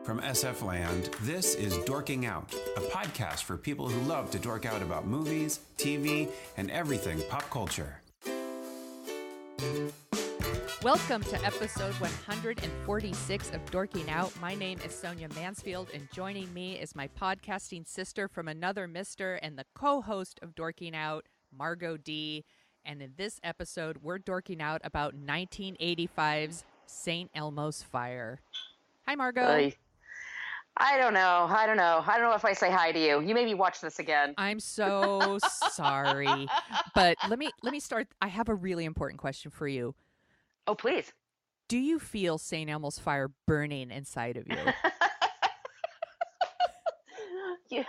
From SF Land, this is Dorking Out, a podcast for people who love to dork out about movies, TV, and everything pop culture. Welcome to episode 146 of Dorking Out. My name is Sonia Mansfield, and joining me is my podcasting sister from another mister and the co-host of Dorking Out, Margo D. And in this episode, we're dorking out about 1985's St. Elmo's Fire. Hi, Margo. I don't know if I say hi to you. You made me watch this again. I'm so sorry. But let me start. I have a really important question for you. Oh, please. Do you feel St. Elmo's Fire burning inside of you? Yeah.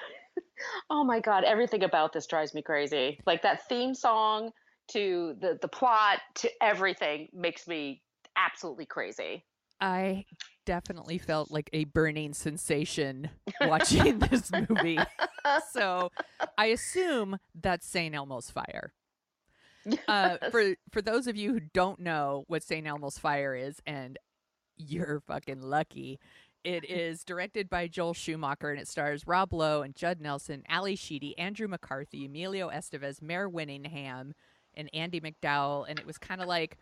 Oh my God, everything about this drives me crazy. Like that theme song to the plot to everything makes me absolutely crazy. I definitely felt like a burning sensation watching this movie. So I assume that's St. Elmo's Fire. For those of you who don't know what St. Elmo's Fire is, and you're fucking lucky, it is directed by Joel Schumacher, and it stars Rob Lowe and Judd Nelson, Sheedy, Andrew McCarthy, Emilio Estevez, Mare Winningham, and Andie McDowell. And it was kind of like,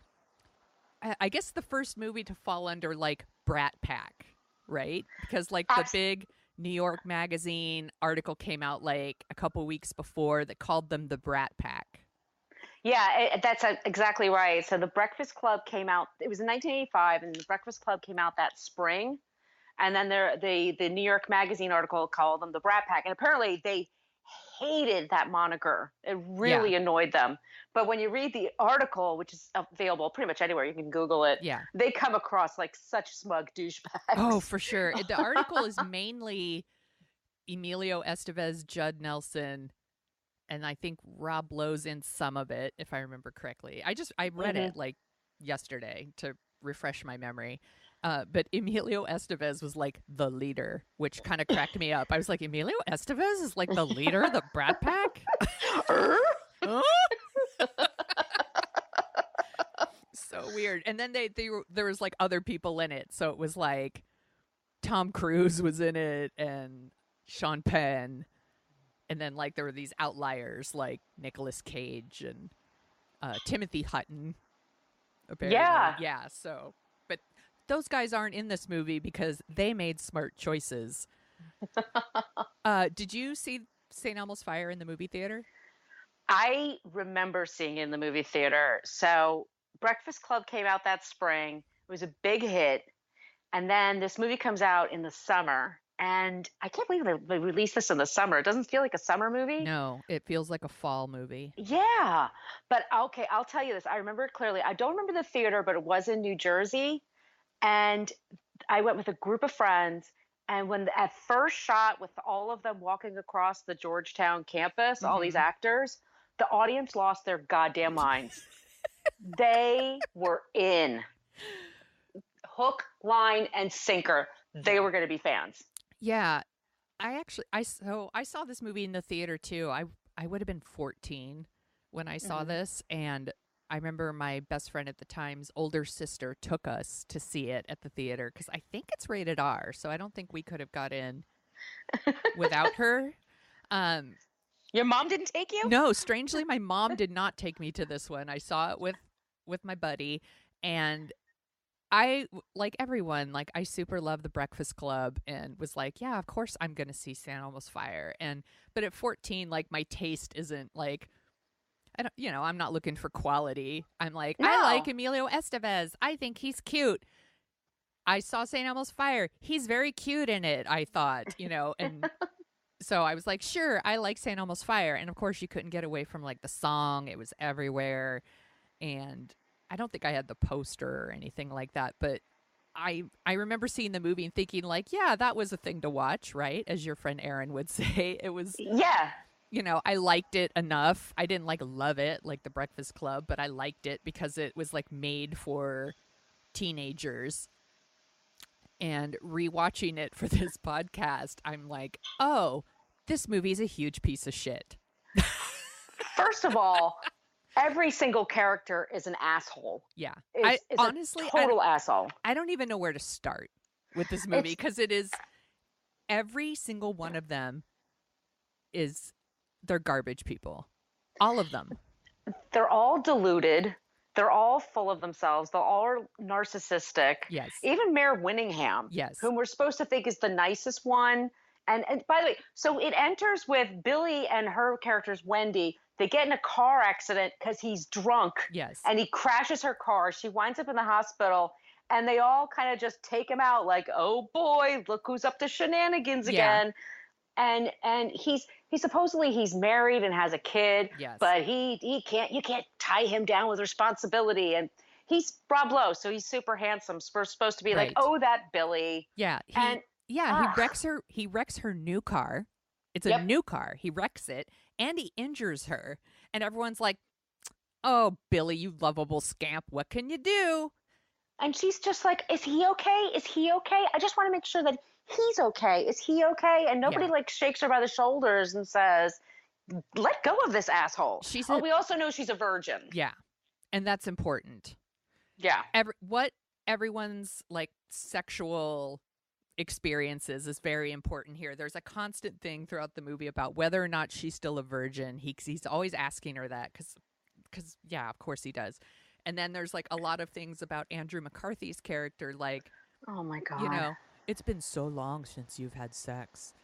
I guess, the first movie to fall under like Brat Pack, right? Because like the big New York Magazine article came out like a couple weeks before that called them the Brat Pack. Yeah, that's exactly right. So the Breakfast Club came out, it was in 1985, and the Breakfast Club came out that spring. And then the New York Magazine article called them the Brat Pack. And apparently they hated that moniker. It really annoyed them. But when you read the article, which is available pretty much anywhere, you can Google it, they come across like such smug douchebags. Oh, for sure. The article is mainly Emilio Estevez, Judd Nelson, and I think Rob Lowe's in some of it, if I remember correctly. I read it like yesterday to refresh my memory. But Emilio Estevez was like the leader, which kind of cracked me up. I was like, Emilio Estevez is like the leader of the Brat Pack? So weird. And then there was like other people in it. So it was like Tom Cruise was in it and Sean Penn. And then like there were these outliers like Nicolas Cage and Timothy Hutton. Apparently. Yeah. So, but those guys aren't in this movie because they made smart choices. Did you see St. Elmo's Fire in the movie theater? I remember seeing it in the movie theater. So Breakfast Club came out that spring. It was a big hit. And then this movie comes out in the summer. And I can't believe they released this in the summer. It doesn't feel like a summer movie. No, it feels like a fall movie. Yeah. But okay, I'll tell you this. I remember it clearly. I don't remember the theater, but it was in New Jersey. And I went with a group of friends. And when at first shot with all of them walking across the Georgetown campus, all these actors, the audience lost their goddamn minds. They were in. Hook, line, and sinker. They were going to be fans. Yeah. I saw this movie in the theater too. I would have been 14 when I saw this, and I remember my best friend at the time's older sister took us to see it at the theater because I think it's rated R, so I don't think we could have got in without her. Your mom didn't take you? No, strangely, my mom did not take me to this one. I saw it with my buddy, and I, like everyone, like I super love the Breakfast Club and was like, yeah, of course I'm going to see St. Elmo's Fire. But at 14, like my taste isn't like, I'm not looking for quality. I'm like, I like Emilio Estevez. I think he's cute. I saw St. Elmo's Fire. He's very cute in it, I thought, and so I was like, sure, I like St. Elmo's Fire. And of course you couldn't get away from like the song. It was everywhere. And I don't think I had the poster or anything like that, but I remember seeing the movie and thinking like, yeah, that was a thing to watch, right? As your friend Aaron would say. It was, I liked it enough. I didn't like love it like the Breakfast Club, but I liked it because it was like made for teenagers. And rewatching it for this podcast, I'm like, oh, this movie's a huge piece of shit. First of all, every single character is an asshole. Yeah. Honestly, a total asshole. I don't even know where to start with this movie because it is every single one of them they're garbage people. All of them. They're all deluded. They're all full of themselves. They're all narcissistic. Yes. Even Mare Winningham, Yes. whom we're supposed to think is the nicest one. And by the way, so it enters with Billy and her character's Wendy. They get in a car accident because he's drunk. Yes. And he crashes her car. She winds up in the hospital. And they all kind of just take him out like, oh boy, look who's up to shenanigans again. And he's supposedly he's married and has a kid, Yes. but you can't tie him down with responsibility. And he's Rob Lowe, so he's super handsome. We're supposed to be like, oh, that Billy. Yeah. He wrecks her new car. It's a new car. He wrecks it and he injures her. And everyone's like, oh, Billy, you lovable scamp. What can you do? And she's just like, is he okay? Is he okay? I just want to make sure that he's okay. Is he okay? And nobody like shakes her by the shoulders and says, let go of this asshole. We also know she's a virgin. Yeah. And that's important. Yeah. What everyone's like sexual experiences is very important here. There's a constant thing throughout the movie about whether or not she's still a virgin. He's always asking her that because yeah, of course he does. And then there's like a lot of things about Andrew McCarthy's character, like, oh my God, you know, it's been so long since you've had sex.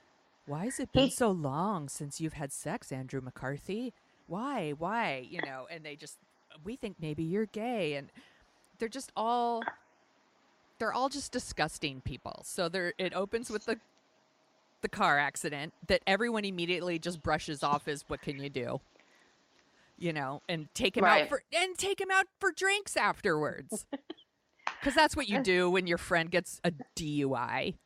Why has it been so long since you've had sex, Andrew McCarthy? Why? You know, and we think maybe you're gay, and they're all just disgusting people. So it opens with the car accident that everyone immediately just brushes off as what can you do? You know, and take him out for drinks afterwards. Because that's what you do when your friend gets a DUI.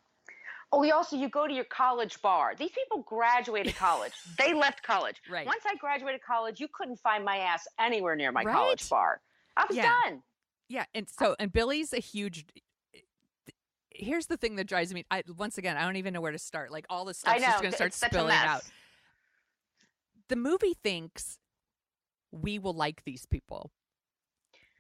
Oh, you go to your college bar. These people graduated college. They left college. Right. Once I graduated college, you couldn't find my ass anywhere near my college bar. I was done. Yeah, and Billy's a huge. Here's the thing that drives me. Once again, I don't even know where to start. Like all this stuff's just going to start spilling out. The movie thinks we will like these people,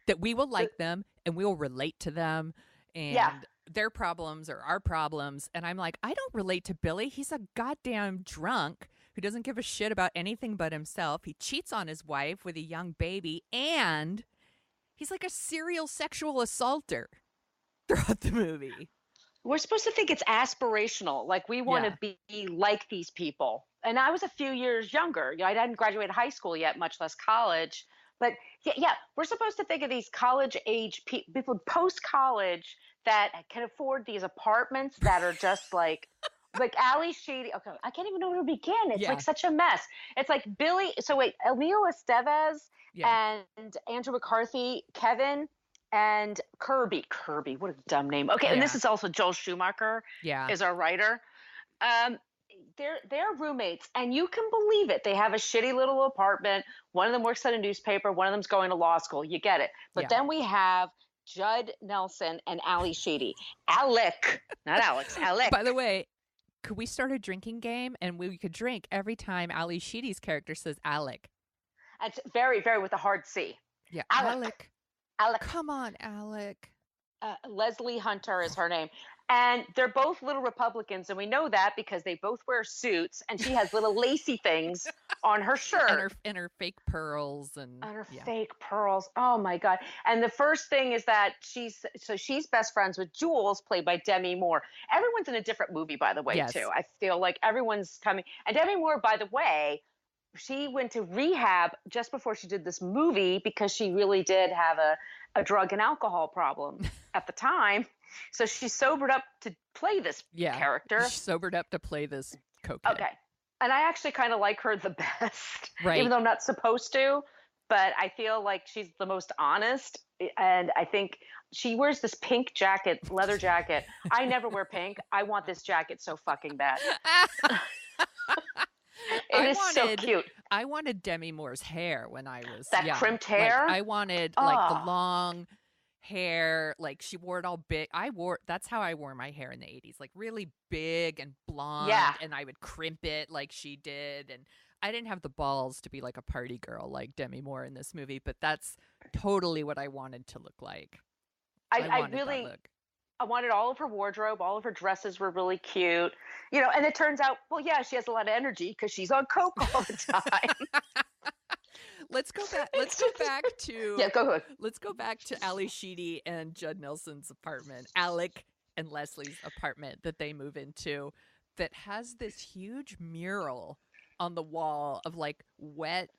that we will like them and we will relate to them and their problems are our problems. And I'm like, I don't relate to Billy. He's a goddamn drunk who doesn't give a shit about anything but himself. He cheats on his wife with a young baby, and he's like a serial sexual assaulter throughout the movie. We're supposed to think it's aspirational. Like we want to be like these people. And I was a few years younger. You know, I hadn't graduated high school yet, much less college. But we're supposed to think of these college-age people post-college that can afford these apartments that are just like Ali Sheedy. Okay, I can't even know where to begin. It's like such a mess. It's like Billy. So wait, Emilio Estevez and Andrew McCarthy, Kevin, and Kirby. What a dumb name. Okay, and this is also Joel Schumacher. Is our writer. They're roommates, and you can believe it. They have a shitty little apartment. One of them works at a newspaper. One of them's going to law school. You get it. But then we have Judd Nelson and Ali Sheedy. Alec, not Alex. Alec. By the way, could we start a drinking game and we could drink every time Ali Sheedy's character says Alec? It's very, very with a hard C. Yeah, Alec. Come on, Alec. Leslie Hunter is her name. And they're both little Republicans, and we know that because they both wear suits, and she has little lacy things on her shirt. And her fake pearls. And her fake pearls. Oh, my God. And the first thing is that she's best friends with Jules, played by Demi Moore. Everyone's in a different movie, by the way, too. I feel like everyone's coming. And Demi Moore, by the way, she went to rehab just before she did this movie because she really did have a drug and alcohol problem at the time. So she sobered up to play this character. She sobered up to play this cokehead. Okay. And I actually kind of like her the best, right? Even though I'm not supposed to, but I feel like she's the most honest. And I think she wears this pink jacket, leather jacket. I never wear pink. I want this jacket so fucking bad. It is so cute. I wanted Demi Moore's hair when I was young. Crimped hair. Like, I wanted like the long hair, like she wore it all big. That's how I wore my hair in the 80s, like really big and blonde, and I would crimp it like she did. And I didn't have the balls to be like a party girl like Demi Moore in this movie, but that's totally what I wanted to look like. I really I wanted all of her wardrobe. All of her dresses were really cute. You know, and it turns out, well, yeah, she has a lot of energy because she's on coke all the time. Let's go back. Let's go back to Yeah, go ahead. Let's go back to Ali Sheedy and Judd Nelson's apartment, Alec and Leslie's apartment that they move into, that has this huge mural on the wall of like wet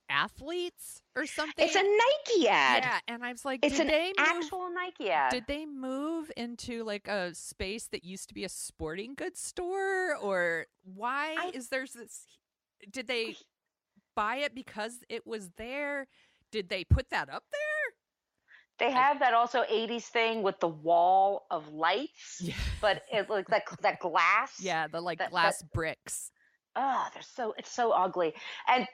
athletes or something. It's a Nike ad. Yeah, and I was like, it's an actual Nike ad. Did they move into like a space that used to be a sporting goods store, or why is there this? Did they buy it because it was there? Did they put that up there? They have that also 80s thing with the wall of lights, but it like that glass. Yeah, the like glass bricks. Oh, it's so ugly.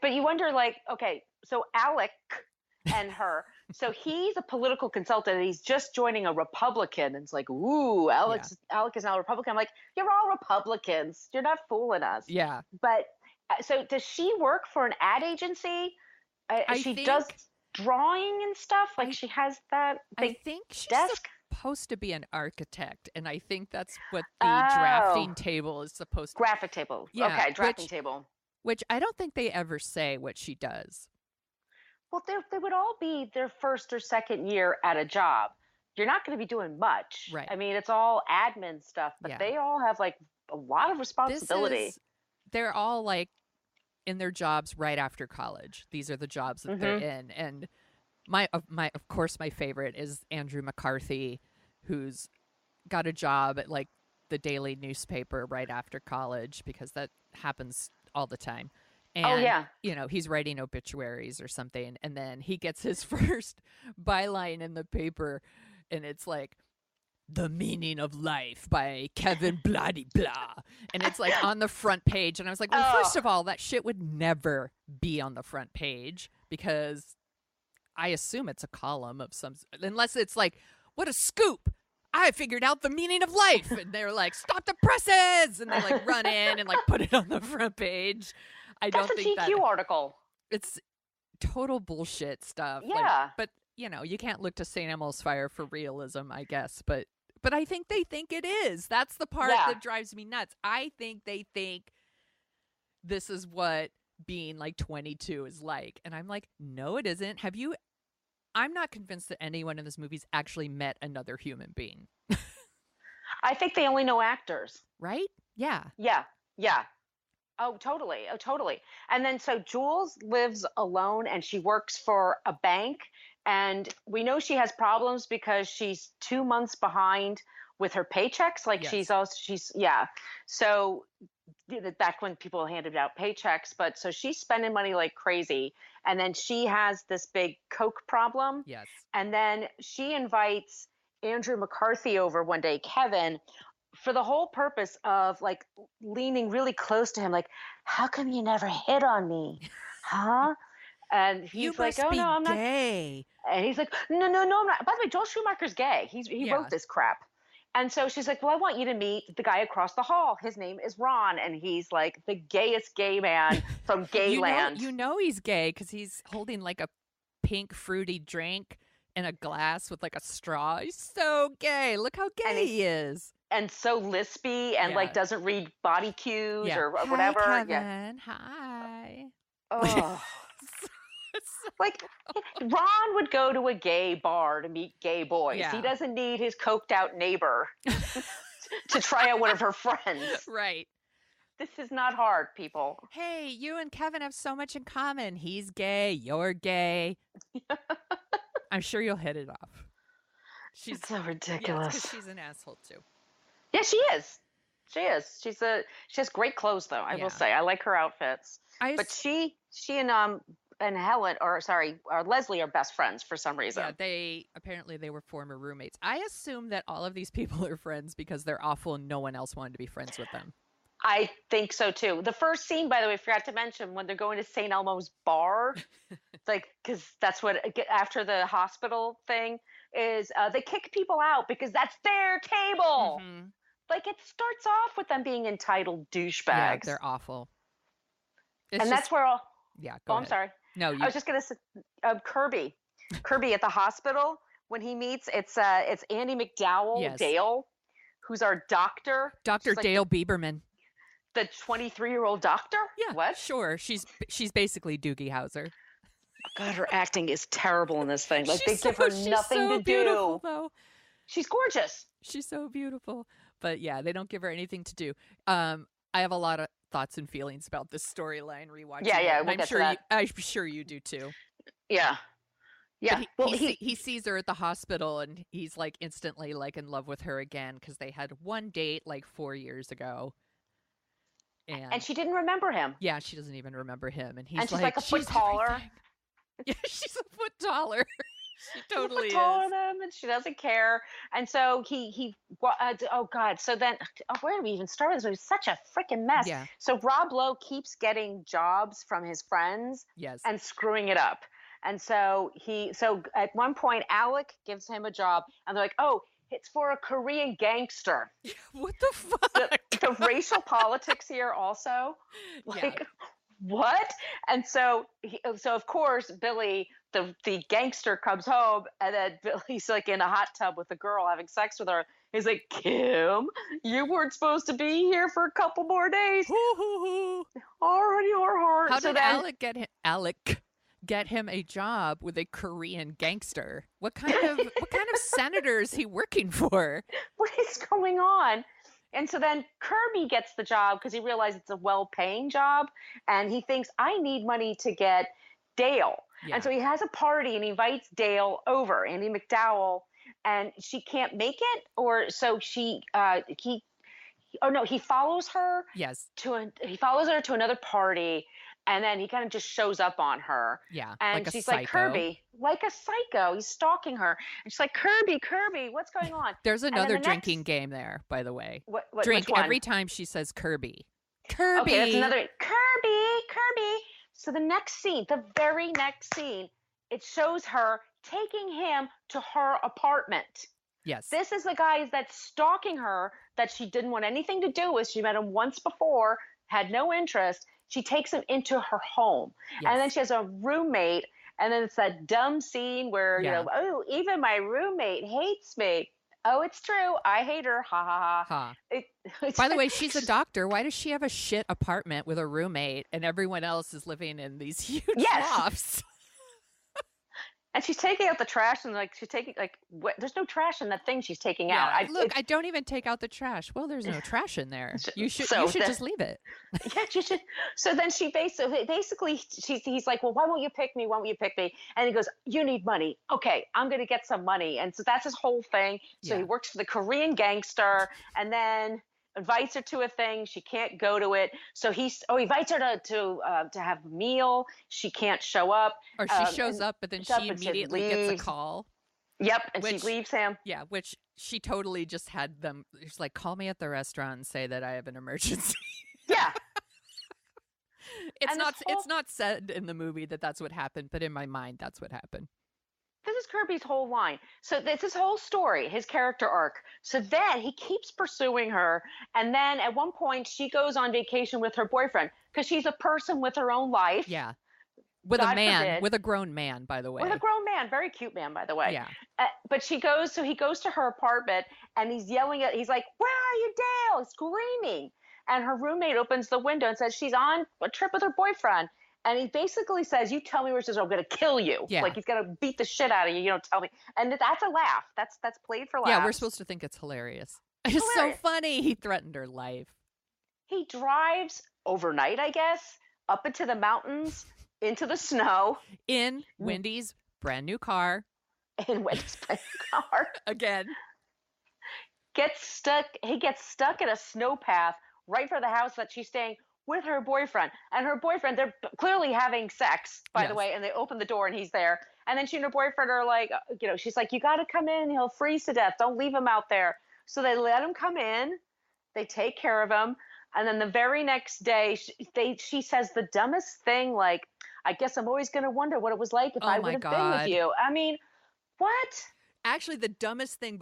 But you wonder, like, okay, so Alec and her, so he's a political consultant and he's just joining a Republican, and it's like, ooh, Alec is now a Republican. I'm like, you're all Republicans. You're not fooling us. Yeah. But so does she work for an ad agency? She does drawing and stuff. Like she has that. I think she's desk. Supposed to be an architect, and I think that's what the drafting table is supposed to. Graphic table. Yeah, okay, drafting table. Which I don't think they ever say what she does. Well, they would all be their first or second year at a job. You're not going to be doing much. Right. I mean, it's all admin stuff, but they all have like a lot of responsibility. They're all like in their jobs right after college. These are the jobs that they're in, and of course my favorite is Andrew McCarthy, who's got a job at like the daily newspaper right after college, because that happens all the time. And, you know, he's writing obituaries or something, and then he gets his first byline in the paper, and it's like, "The Meaning of Life" by Kevin Bloody Blah. And it's like on the front page. And I was like, well, first of all, that shit would never be on the front page, because I assume it's a column of some, unless it's like, "What a scoop! I figured out the meaning of life." And they're like, "Stop the presses!" And they like run in and like put it on the front page. That's a GQ article. It's total bullshit stuff. Yeah. Like, but you know, you can't look to St. Elmo's Fire for realism, I guess. But I think they think it is. That's the part that drives me nuts. I think they think this is what being like 22 is like. And I'm like, no, it isn't. I'm not convinced that anyone in this movie's actually met another human being. I think they only know actors. Right? Yeah. Yeah. Oh, totally. And then so Jules lives alone and she works for a bank, and we know she has problems because she's 2 months behind with her paychecks. Like So back when people handed out paychecks, but so she's spending money like crazy. And then she has this big coke problem. Yes. And then she invites Andrew McCarthy over one day, Kevin, for the whole purpose of like leaning really close to him. Like, "How come you never hit on me? Huh?" And he's like, "Oh, no, I'm not gay." And he's like, no, I'm not. By the way, Joel Schumacher's gay. He wrote this crap. And so she's like, "Well, I want you to meet the guy across the hall. His name is Ron." And he's like the gayest gay man from Gayland. You know he's gay because he's holding like a pink fruity drink in a glass with like a straw. He's so gay. Look how gay he is. And so lispy and like doesn't read body cues or whatever. Hi, Kevin. Hi. Oh. Like Ron would go to a gay bar to meet gay boys. He doesn't need his coked out neighbor to try out one of her friends. Right. This is not hard, people. Hey, you and Kevin have so much in common. He's gay. You're gay. I'm sure you'll hit it off. She's so ridiculous. Yeah, 'cause she's an asshole too. Yeah, she is. She has great clothes though. I will say I like her outfits. But she and Helen, or Leslie, are best friends for some reason. Yeah, they were former roommates. I assume that all of these people are friends because they're awful and no one else wanted to be friends with them. I think so too. The first scene, by the way, I forgot to mention, when they're going to St. Elmo's bar, like, because that's what, after the hospital thing is, they kick people out because that's their table. Mm-hmm. Like, it starts off with them being entitled douchebags. Yeah, they're awful. That's where all. Yeah. Go ahead. I'm sorry. No, I was just gonna say Kirby at the hospital when he meets, it's Andie McDowell, Yes. Dale, who's our doctor. Dr. She's like Dale Bieberman. the 23-year-old doctor. Yeah, What? Sure. She's basically Doogie Howser. God, her acting is terrible in this thing. Like they She's give her she's nothing so to beautiful, do. though. She's gorgeous. She's so beautiful. But yeah, they don't give her anything to do. I have a lot of thoughts and feelings about this storyline rewatching. Yeah, it. we'll get to that. I'm sure you do too. Yeah. Yeah. But he sees her at the hospital and he's like instantly like in love with her again because they had one date like 4 years ago. And she didn't remember him. Yeah, she doesn't even remember him. And she's like a foot taller. Everything. Yeah, she's a foot taller. She totally is. Taller than them, and she doesn't care. And so oh God. So then, where do we even start with this? It was such a freaking mess. Yeah. So Rob Lowe keeps getting jobs from his friends. Yes. And screwing it up. And so at one point, Alec gives him a job, and they're like, oh, it's for a Korean gangster. What the fuck? The racial politics here also. Like, what? And so of course Billy, the gangster, comes home, and then Billy's like in a hot tub with a girl having sex with her. He's like, Kim, you weren't supposed to be here for a couple more days. Already your heart. How did Alec get him a job with a Korean gangster? What kind of senator is he working for? What is going on? And so then Kirby gets the job because he realizes it's a well-paying job, and he thinks, I need money to get Dale. Yeah. And so he has a party and he invites Dale over, Andie McDowell, and she can't make it, or so he follows her. Yes. He follows her to another party, and then he kind of just shows up on her. Yeah. And like she's like, Kirby, like a psycho. He's stalking her. And she's like, Kirby, what's going on? There's another drinking game there, by the way. What drink every time she says Kirby. Kirby. Okay, that's another Kirby. So the very next scene, it shows her taking him to her apartment. Yes. This is the guy that's stalking her that she didn't want anything to do with. She met him once before, had no interest. She takes him into her home. Yes. And then she has a roommate. And then it's that dumb scene where, oh, even my roommate hates me. Oh, it's true. I hate her. Ha, ha, ha. By the way, she's a doctor. Why does she have a shit apartment with a roommate and everyone else is living in these huge lofts? And she's taking out the trash, and she's taking there's no trash in that thing she's taking out. I don't even take out the trash. Well, there's no trash in there. You should just leave it. Yeah, you should. So then she basically he's like, well, why won't you pick me? Why won't you pick me? And he goes, you need money. Okay, I'm gonna get some money. And so that's his whole thing. So he works for the Korean gangster, and then invites her to a thing. She can't go to it. So he invites her to have a meal. She can't show up. Or she shows up, but then she immediately gets a call. Yep, and she leaves him. Yeah, which she totally just had them. She's like, call me at the restaurant and say that I have an emergency. Yeah. It's not said in the movie that that's what happened, but in my mind, that's what happened. This is Kirby's whole line. So it's his whole story, his character arc. So then he keeps pursuing her. And then at one point she goes on vacation with her boyfriend because she's a person with her own life. Yeah. With a man, with a grown man, by the way. With a grown man, very cute man, by the way. Yeah. But he goes to her apartment and he's he's like, where are you, Dale? Screaming. And her roommate opens the window and says she's on a trip with her boyfriend. And he basically says, you tell me where she is, or I'm going to kill you. Yeah. Like he's going to beat the shit out of you. You don't tell me. And that's a laugh. That's played for laughs. Yeah, we're supposed to think it's hilarious. It's so funny. He threatened her life. He drives overnight, I guess, up into the mountains, into the snow. In Wendy's brand new car. In Wendy's brand new car. Again. He gets stuck in a snow path right for the house that she's staying with her boyfriend. And her boyfriend, they're clearly having sex, by the way, and they open the door and he's there. And then she and her boyfriend are like, she's like, you got to come in. He'll freeze to death. Don't leave him out there. So they let him come in. They take care of him. And then the very next day, she says the dumbest thing, like, I guess I'm always going to wonder what it was like if I would have been with you. I mean, what? Actually, the dumbest thing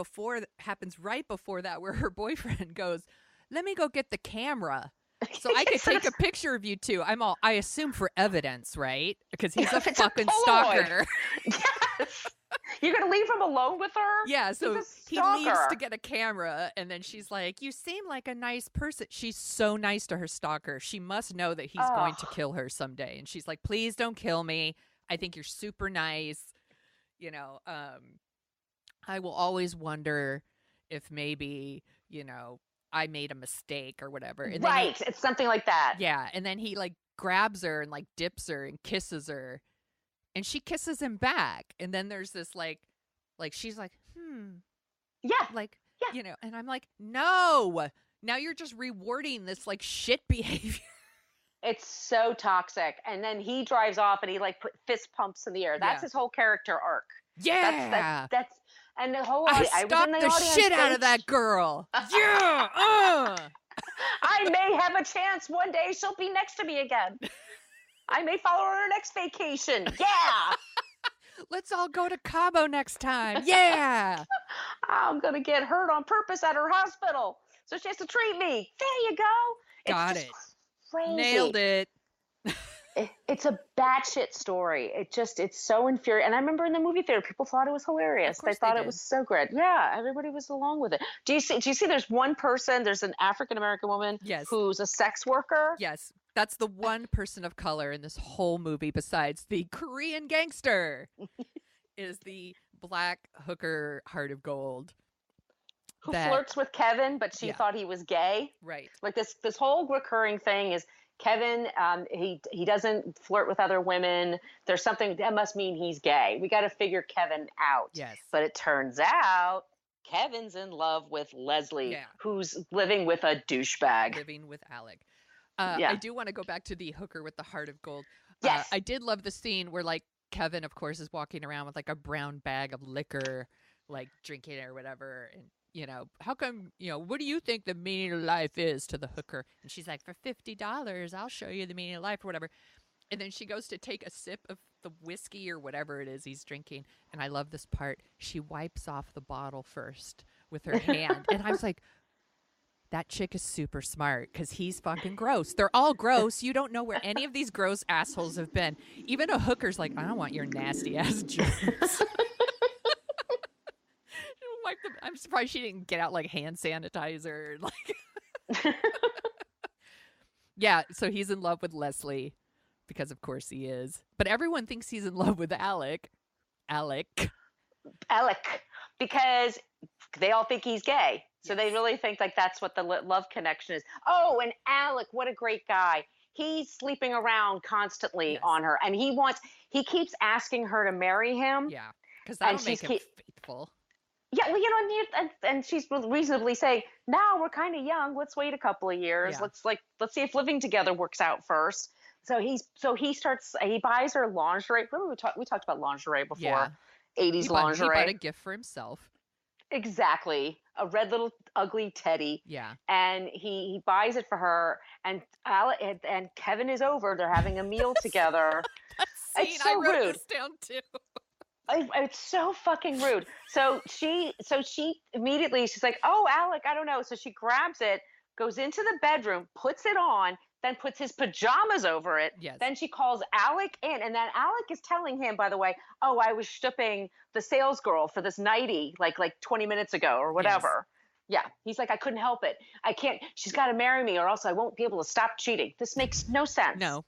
happens right before that, where her boyfriend goes, let me go get the camera so I could take a picture of you two. I assume for evidence, right? Because he's a fucking stalker. Yes. You're going to leave him alone with her? Yeah, so He's a he leaves to stalker. get a camera, and then she's like, you seem like a nice person. She's so nice to her stalker. She must know that he's going to Oh, kill her someday. And she's like, please don't kill me. I think you're super nice. You know, I will always wonder if maybe, I made a mistake or whatever. And then right. It's something like that. yeah, and then he like grabs her and like dips her and kisses her, and she kisses him back. And then there's this like she's like, Yeah. like, Yeah. and I'm like, no, now you're just rewarding this like shit behavior. It's so toxic. And then he drives off and he like put fist pumps in the air. That's Yeah. his whole character arc. Yeah. That's and the whole I was in stalked the the audience shit out going, of that girl. Yeah. I may have a chance one day she'll be next to me again. I may follow her on her next vacation. Yeah. Let's all go to Cabo next time. Yeah. I'm going to get hurt on purpose at her hospital. So she has to treat me. There you go. Got it's it. Crazy. Nailed it. It's a batshit story. It's so infuriating. And I remember in the movie theater, people thought it was hilarious. They thought it was so great. Yeah, everybody was along with it. Do you see there's one person, there's an African-American woman Yes. who's a sex worker? Yes. That's the one person of color in this whole movie besides the Korean gangster is the black hooker Heart of Gold. Who flirts with Kevin, but she thought he was gay. Right. Like this whole recurring thing is Kevin, he doesn't flirt with other women. There's something that must mean he's gay. We got to figure Kevin out. Yes. But it turns out Kevin's in love with Leslie, who's living with a douchebag. Living with Alec. I do want to go back to the hooker with the Heart of Gold. Yes. I did love the scene where like Kevin, of course, is walking around with like a brown bag of liquor, like drinking it or whatever. And how come, what do you think the meaning of life is to the hooker? And she's like, for $50, I'll show you the meaning of life or whatever. And then she goes to take a sip of the whiskey or whatever it is he's drinking. And I love this part. She wipes off the bottle first with her hand. And I was like, that chick is super smart because he's fucking gross. They're all gross. You don't know where any of these gross assholes have been. Even a hooker's like, I don't want your nasty ass germs. I'm surprised she didn't get out like hand sanitizer. Like, yeah. So he's in love with Leslie because, of course, he is. But everyone thinks he's in love with Alec, because they all think he's gay. So they really think like that's what the love connection is. Oh, and Alec, what a great guy. He's sleeping around constantly on her, and he keeps asking her to marry him. Yeah, because that'll make him faithful. Yeah, well, and she's reasonably saying, now we're kind of young. Let's wait a couple of years. Yeah. Let's see if living together works out first. So he buys her lingerie. Remember we talked about lingerie before. Yeah. 80s lingerie. He bought a gift for himself. Exactly. A red little ugly teddy. Yeah. And he buys it for her, and Kevin is over. They're having a meal together. It's so rude. I wrote this down too. It's so fucking rude. So she immediately, she's like, oh, Alec, I don't know. So she grabs it, goes into the bedroom, puts it on, then puts his pajamas over it. Yes. Then she calls Alec in. And then Alec is telling him, by the way, oh, I was stooping the sales girl for this nightie like 20 minutes ago or whatever. Yes. Yeah. He's like, I couldn't help it. I can't. She's got to marry me or else I won't be able to stop cheating. This makes no sense. No,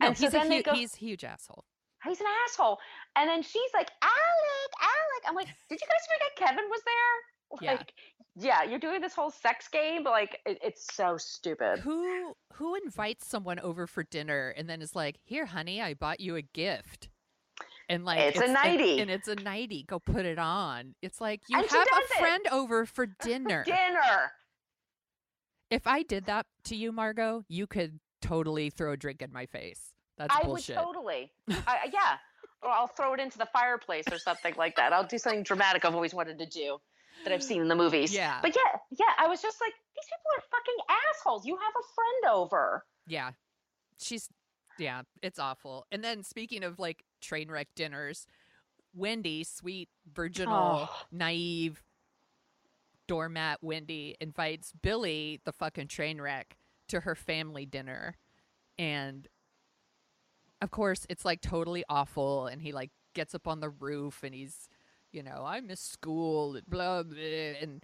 and he's so he's a huge asshole. He's an asshole. And then she's like, Alec. I'm like, did you guys forget Kevin was there? Like, yeah, you're doing this whole sex game, but like, it's so stupid. Who invites someone over for dinner and then is like, here, honey, I bought you a gift. And like, it's a nightie. And it's a nightie. Go put it on. It's like, you have a friend over for dinner. If I did that to you, Margo, you could totally throw a drink in my face. That's bullshit. I would totally. Yeah. Or I'll throw it into the fireplace or something like that. I'll do something dramatic I've always wanted to do that I've seen in the movies. Yeah. But yeah, I was just like, these people are fucking assholes. You have a friend over. Yeah. It's awful. And then speaking of like train wreck dinners, Wendy, sweet, virginal, naive doormat Wendy invites Billy, the fucking train wreck, to her family dinner. And of course, it's like totally awful. And he like gets up on the roof and he's I miss school and blah, blah, and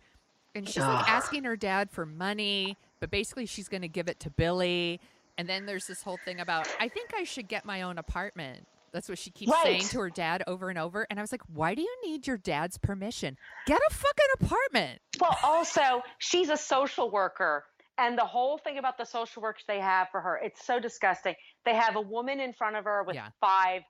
she's like asking her dad for money, but basically she's going to give it to Billy. And then there's this whole thing about, I think I should get my own apartment. That's what she keeps saying to her dad over and over. And I was like, why do you need your dad's permission? Get a fucking apartment. Well, also, she's a social worker. And the whole thing about the social workers they have for her, it's so disgusting. They have a woman in front of her with five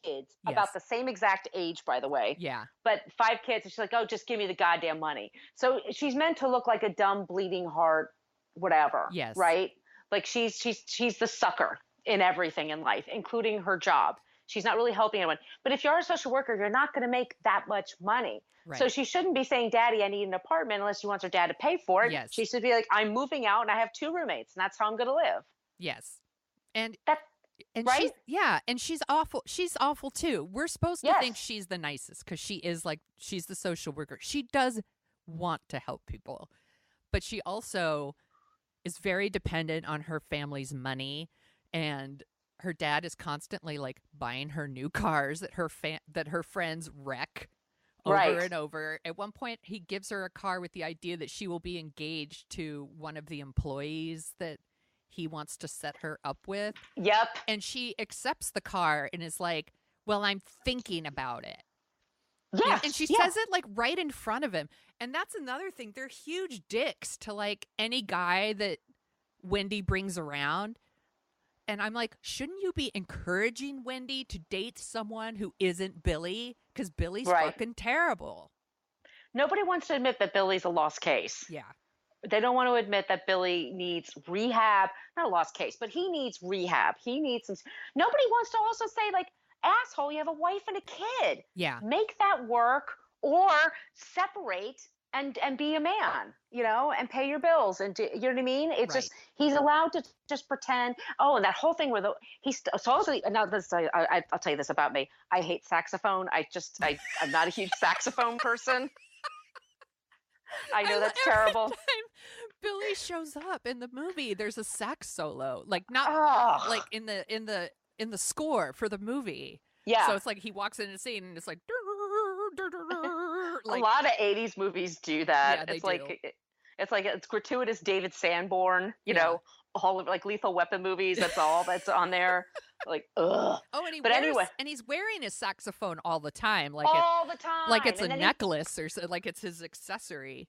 kids, about the same exact age, by the way. Yeah. But 5 kids. And she's like, oh, just give me the goddamn money. So she's meant to look like a dumb, bleeding heart, whatever. Yes. Right? Like she's the sucker in everything in life, including her job. She's not really helping anyone. But if you're a social worker, you're not going to make that much money. Right. So she shouldn't be saying, Daddy, I need an apartment, unless she wants her dad to pay for it. Yes. She should be like, I'm moving out and I have 2 roommates and that's how I'm going to live. Yes. And right? She's awful. She's awful too. We're supposed to think she's the nicest because she's the social worker. She does want to help people, but she also is very dependent on her family's money, and her dad is constantly like buying her new cars that her friends wreck over and over. At one point, he gives her a car with the idea that she will be engaged to one of the employees that he wants to set her up with. Yep. And she accepts the car and is like, well, I'm thinking about it. Yes. And she says it like right in front of him. And that's another thing. They're huge dicks to like any guy that Wendy brings around. And I'm like, shouldn't you be encouraging Wendy to date someone who isn't Billy? Because Billy's fucking terrible. Nobody wants to admit that Billy's a lost case. Yeah. They don't want to admit that Billy needs rehab. Not a lost case, but he needs rehab. He needs some. Nobody wants to also say, like, asshole, you have a wife and a kid. Yeah. Make that work, or separate and be a man, and pay your bills and you know what I mean? It's just, he's allowed to just pretend. Oh, and that whole thing where I'll tell you this about me. I hate saxophone. I'm not a huge saxophone person. I know that's terrible. Every time Billy shows up in the movie, there's a sax solo, like not like in the score for the movie. Yeah. So it's like he walks in a scene and it's like, like a lot of 80s movies do that. Yeah, it's like it's gratuitous David Sanborn, all of like Lethal Weapon movies. That's all that's on there. Like, ugh. Oh, and anyway, and he's wearing his saxophone all the time, like all the time, like it's a necklace or so, like it's his accessory.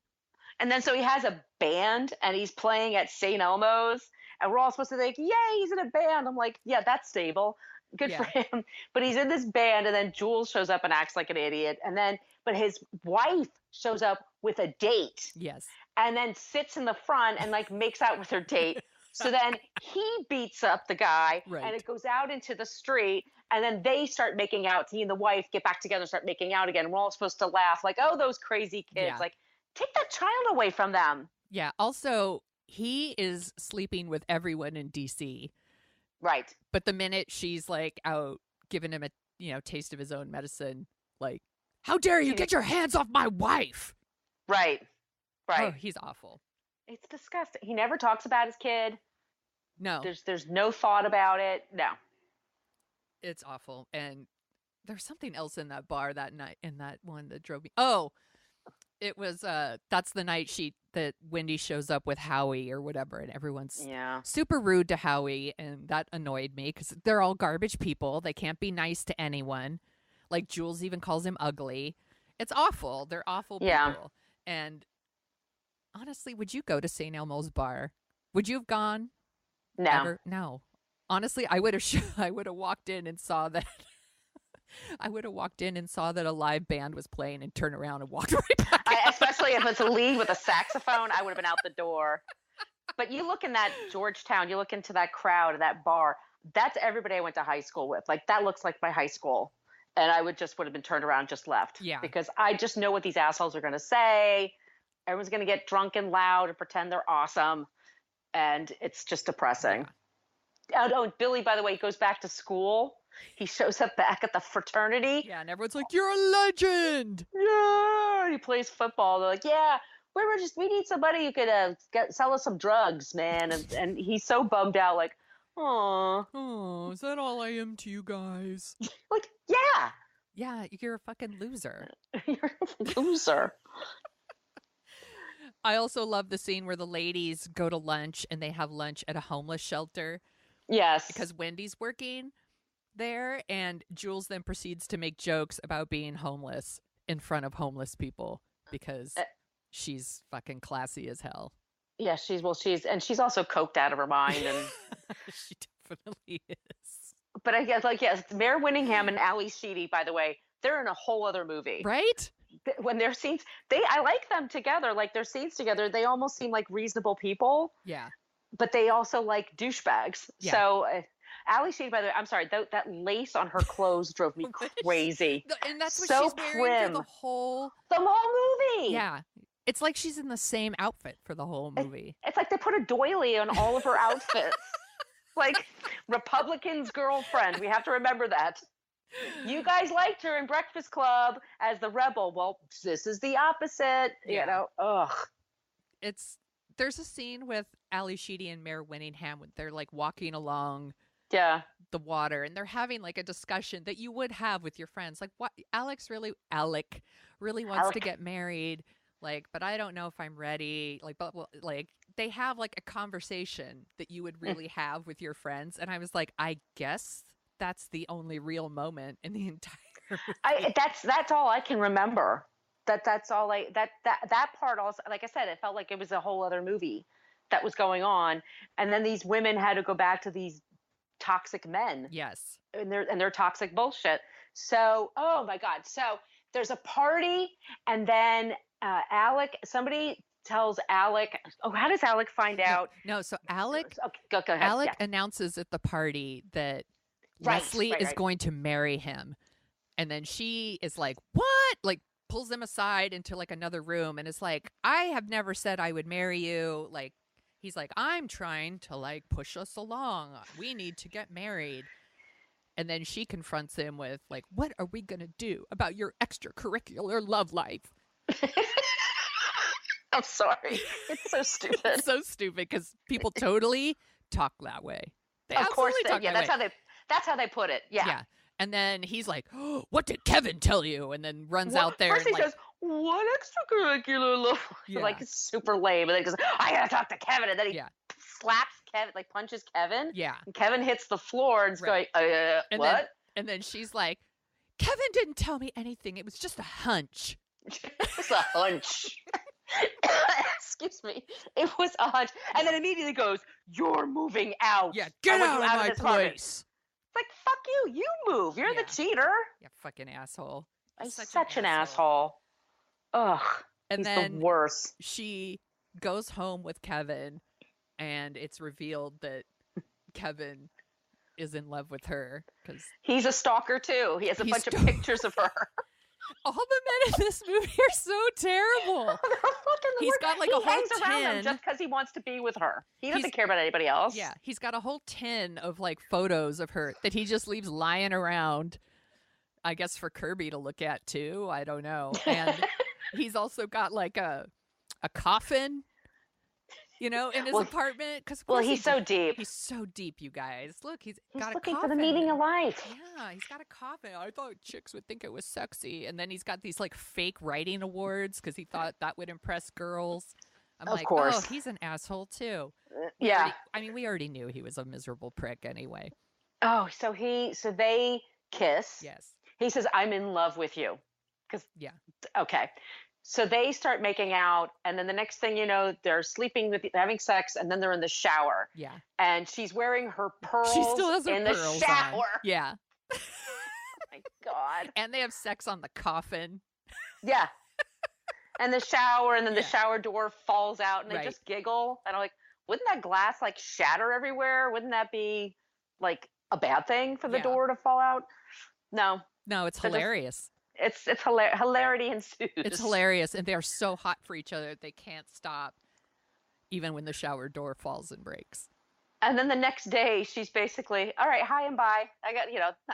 And then so he has a band and he's playing at St. Elmo's, and we're all supposed to think, yay, he's in a band. I'm like, yeah, that's stable. Good for him. But he's in this band, and then Jules shows up and acts like an idiot. But his wife shows up with a date. Yes. And then sits in the front and like makes out with her date. So then he beats up the guy, and it goes out into the street, and then they start making out. He and the wife get back together and start making out again. And we're all supposed to laugh like, oh, those crazy kids. Like, take that child away from them. Yeah. Also, he is sleeping with everyone in D.C. Right. But the minute she's like out giving him a taste of his own medicine, like, how dare you get your hands off my wife? Right. Oh, he's awful. It's disgusting. He never talks about his kid. No. There's no thought about it. No. It's awful. And there's something else in that bar that night, in that one that drove me. Oh, it was that's the night that Wendy shows up with Howie or whatever, and everyone's super rude to Howie, and that annoyed me because they're all garbage people. They can't be nice to anyone. Like Jules even calls him ugly. It's awful. They're awful people. And honestly, would you go to St. Elmo's bar? Would you have gone? No. Ever? No. Honestly, I would have walked in and saw that. I would have walked in and saw that a live band was playing and turned around and walked right back out. Especially if it's a lead with a saxophone, I would have been out the door. But you look in that Georgetown, you look into that crowd, that bar, that's everybody I went to high school with. Like, that looks like my high school. And I would have been turned around and just left. Yeah. Because I just know what these assholes are going to say. Everyone's going to get drunk and loud and pretend they're awesome. And it's just depressing. Yeah. Oh, Billy, by the way, goes back to school. He shows up back at the fraternity. Yeah, and everyone's like, you're a legend. Yeah. He plays football. They're like, yeah, we need somebody who could sell us some drugs, man. And he's so bummed out, like, oh, is that all I am to you guys? Like, yeah. Yeah, you're a fucking loser. You're a loser. I also love the scene where the ladies go to lunch and they have lunch at a homeless shelter Yes. because Wendy's working there, and Jules then proceeds to make jokes about being homeless in front of homeless people because she's fucking classy as hell. Yeah, she's also coked out of her mind, and she definitely is. But I guess, like, yes, Mare Winningham and Ali Sheedy, by the way, they're in a whole other movie, right? When their scenes, I like them together, like their scenes together, they almost seem like reasonable people. Yeah. But they also like douchebags. Yeah. So Ali Sheedy, by the way, I'm sorry, that lace on her clothes drove me crazy. And that's what so she's wearing for the whole movie. Yeah. It's like she's in the same outfit for the whole movie. It's like they put a doily on all of her outfits. Like Republican's girlfriend. We have to remember that. You guys liked her in Breakfast Club as the rebel. Well, this is the opposite. Yeah. You know, ugh. There's a scene with Ali Sheedy and Mare Winningham when they're like walking along the water, and they're having like a discussion that you would have with your friends. Like, what Alec really wants to get married. Like, but I don't know if I'm ready. Like, but like they have like a conversation that you would really have with your friends. And I was like, I guess that's the only real moment in the entire movie. That's all I can remember. That's all that part also, like I said, it felt like it was a whole other movie that was going on. And then these women had to go back to these toxic men. Yes. And their toxic bullshit. So, oh my God. So there's a party, and then somebody tells Alec, how does Alec find out? No, so Alec, go ahead. Alec announces at the party that Leslie is going to marry him. And then she is like, what? Like, pulls them aside into like another room and is like, I have never said I would marry you. Like, he's like, I'm trying to like push us along. We need to get married. And then she confronts him with like, what are we going to do about your extracurricular love life? I'm sorry. It's so stupid. It's so stupid because people totally talk that way. They of course they, talk yeah, that that's how they put it. Yeah. Yeah. And then he's like, oh, what did Kevin tell you? And then runs out there. First and he says, what extracurricular love? Yeah. Like, it's super lame. And then he goes, I gotta talk to Kevin. And then he slaps Kevin, like punches Kevin. Yeah. And Kevin hits the floor and is going, what? And then she's like, Kevin didn't tell me anything. It was just a hunch. It was a hunch. Excuse me. It was a hunch. And then immediately goes, you're moving out. Yeah, get out of my place. It's like, fuck you. You move. You're the cheater. Yeah, fucking asshole. He's such an asshole. Ugh. And he's then the worst. She goes home with Kevin, and it's revealed that Kevin is in love with her because he's a stalker too. He has a bunch of pictures of her. All the men in this movie are so terrible. He's got like a whole hangs around them tin just because he wants to be with her. He doesn't care about anybody else. Yeah, he's got a whole tin of like photos of her that he just leaves lying around. I guess for Kirby to look at too. I don't know. And he's also got like a coffin, you know, in his apartment. Well, he's so deep. He's so deep, you guys. Look, he's got a looking coffin. for the meaning of life. Yeah, he's got a coffin. I thought chicks would think it was sexy. And then he's got these like fake writing awards because he thought that would impress girls. I'm of like, course. Oh, he's an asshole too. Yeah. We already knew he was a miserable prick anyway. Oh, so they kiss. Yes. He says, I'm in love with you. Okay. So they start making out, and then the next thing you know, they're having sex, and then they're in the shower. Yeah. And she's wearing her pearls she still has her in pearls the shower. On. Yeah. Oh my God. And they have sex on the coffin. Yeah. And the shower, and then the shower door falls out, and they just giggle. And I'm like, wouldn't that glass like shatter everywhere? Wouldn't that be like a bad thing for the door to fall out? No. No, it's hilarious. It's hilarity ensues. It's hilarious, and they are so hot for each other they can't stop, even when the shower door falls and breaks. And then the next day, she's basically, all right, hi and bye. I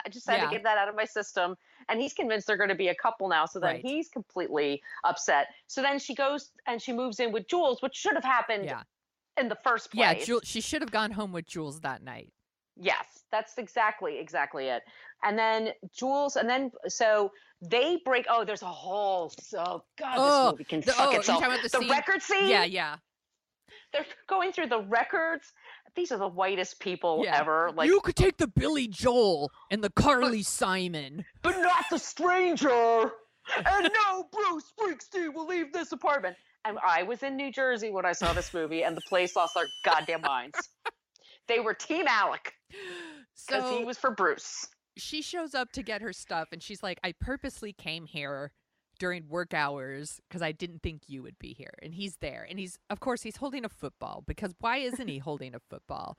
just had to get that out of my system. And he's convinced they're going to be a couple now, so then he's completely upset. So then she goes and she moves in with Jules, which should have happened in the first place. Yeah, she should have gone home with Jules that night. Yes, that's exactly it. And then Jules, and then so they break. Oh, there's a whole. So God, this Oh, movie can the, fuck oh, you're itself. talking about the The scene? record scene. Yeah, yeah. They're going through the records. These are the whitest people Yeah. ever. Like, you could take the Billy Joel and the Carly Simon, but not the stranger. And no, Bruce Springsteen will leave this apartment. And I was in New Jersey when I saw this movie, and the place lost their goddamn minds. They were Team Alec because he was for Bruce. She shows up to get her stuff, and she's like, I purposely came here during work hours because I didn't think you would be here. And he's there. And of course, he's holding a football, because why isn't he holding a football?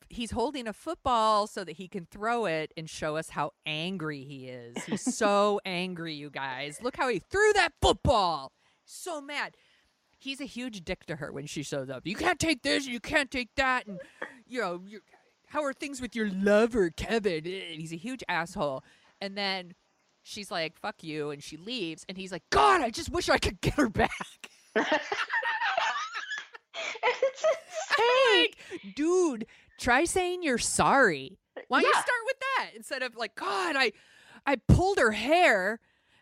He's holding a football so that he can throw it and show us how angry he is. He's so angry, you guys. Look how he threw that football. So mad. He's a huge dick to her when she shows up. You can't take this, you can't take that, and how are things with your lover, Kevin? He's a huge asshole. And then she's like, fuck you, and she leaves, and he's like, God, I just wish I could get her back. It's insane. Like, dude, try saying you're sorry. Why don't you start with that instead of like, God, I pulled her hair